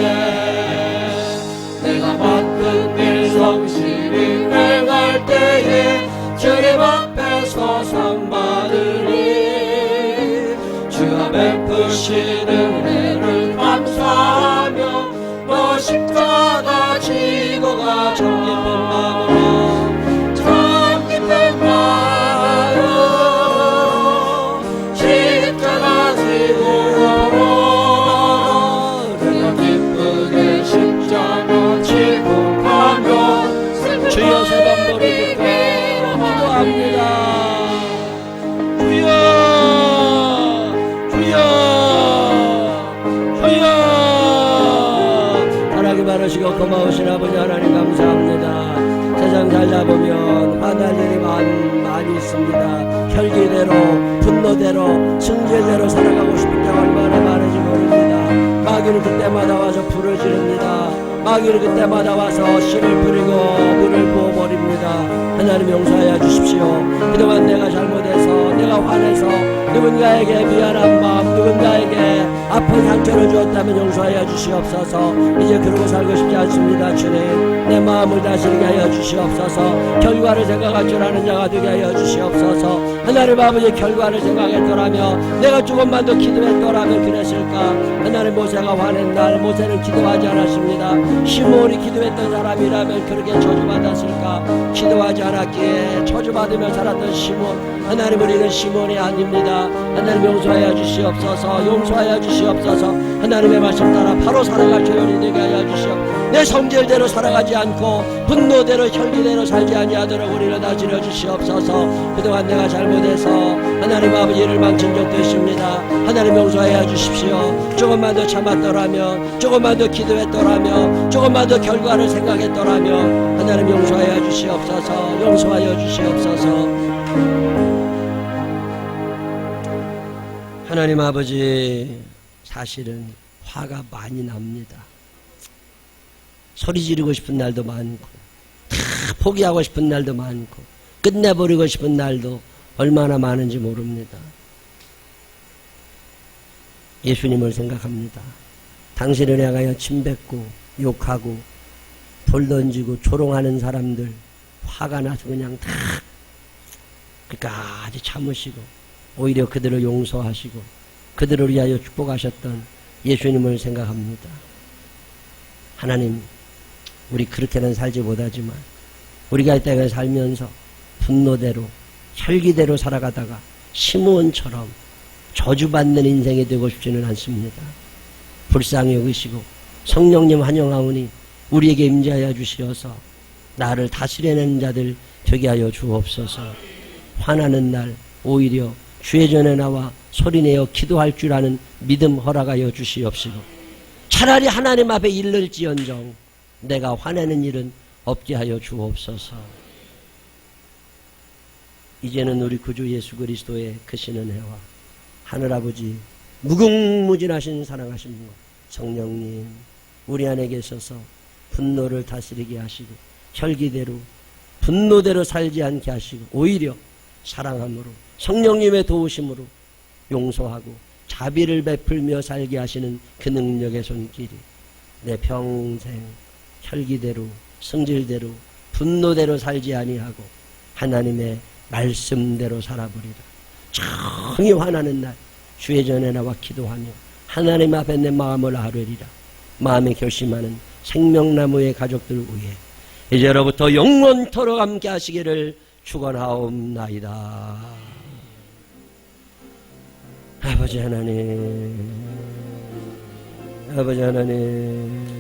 내가 맡은 일 성실히 행할 때에 주님 앞에서 상 받으리. 주가 베푸신 은혜를 감사하며 너 십자가 지고 가. 참 깊은 마음으로 참 깊은 마음으로 좋으시고 고마우신 아버지 하나님 감사합니다. 세상 살다 보면 화날 일이 많이 있습니다. 혈기대로 분노대로 승질대로 살아가고 싶을 때가 얼마나 많은지 모릅니다. 마귀는 그때마다 와서 불을 지릅니다. 마귀는 그때마다 와서 씨를 뿌리고 물을 부어버립니다. 하나님 용서하여 주십시오. 그동안 내가 잘못해서 내가 화내서 누군가에게 미안한 마음 누군가에게 아픈 상처를 주었다면 용서하여 주시옵소서. 이제 그러고 살고 싶지 않습니다. 주님 내 마음을 다스리게 하여 주시옵소서. 결과를 생각할 줄 아는 자가 되게 하여 주시옵소서. 하나님 아버지 결과를 생각했더라면 내가 조금만 더 기도했더라면 그랬을까. 하나님 모세가 화낸 날 모세는 기도하지 않았습니다. 시므온이 기도했던 사람이라면 그렇게 저주받았을까. 기도하지 않았기에 저주받으며 살았던 시므온. 하나님 우리는 시므온이 아닙니다. 하나님 용서하여 주시옵소서. 용서하여 주시옵소서. 하나님의 말씀 따라 바로 살아갈 조연이 되게 하여 주시옵소서. 내 성질대로 살아가지 않고 분노대로 혈기대로 살지 아니하도록 우리를 다스려 주시옵소서. 그동안 내가 잘못해서 하나님 아버지를 망친 적도 있습니다. 하나님 용서하여 주십시오. 조금만 더 참았더라면 조금만 더 기도했더라면 조금만 더 결과를 생각했더라면 하나님 용서하여 주시옵소서. 용서하여 주시옵소서. 하나님 아버지 사실은 화가 많이 납니다. 소리 지르고 싶은 날도 많고 다 포기하고 싶은 날도 많고 끝내버리고 싶은 날도 얼마나 많은지 모릅니다. 예수님을 생각합니다. 당신을 향하여 침뱉고 욕하고 돌 던지고 조롱하는 사람들 화가 나서 그냥 다 끝까지 참으시고 오히려 그들을 용서하시고 그들을 위하여 축복하셨던 예수님을 생각합니다. 하나님 우리 그렇게는 살지 못하지만 우리가 이 땅에 살면서 분노대로 혈기대로 살아가다가 시므온처럼 저주받는 인생이 되고 싶지는 않습니다. 불쌍히 여기시고 성령님 환영하오니 우리에게 임재하여 주시어서 나를 다스려내는 자들 되게 하여 주옵소서. 화나는 날 오히려 주의 전에 나와 소리내어 기도할 줄 아는 믿음 허락하여 주시옵시고 차라리 하나님 앞에 이를지언정 내가 화내는 일은 없게 하여 주옵소서. 이제는 우리 구주 예수 그리스도의 크시는 해와 하늘아버지 무궁무진하신 사랑하신 분 성령님 우리 안에 계셔서 분노를 다스리게 하시고 혈기대로 분노대로 살지 않게 하시고 오히려 사랑함으로 성령님의 도우심으로 용서하고 자비를 베풀며 살게 하시는 그 능력의 손길이 내 평생 혈기대로 성질대로 분노대로 살지 아니하고 하나님의 말씀대로 살아버리라. 정이 화나는 날 주의 전에 나와 기도하며 하나님 앞에 내 마음을 아뢰리라. 마음에 결심하는 생명나무의 가족들 위해 이제로부터 영원토록 함께 하시기를 축원하옵나이다. 아버지 하나님, 아버지 하나님,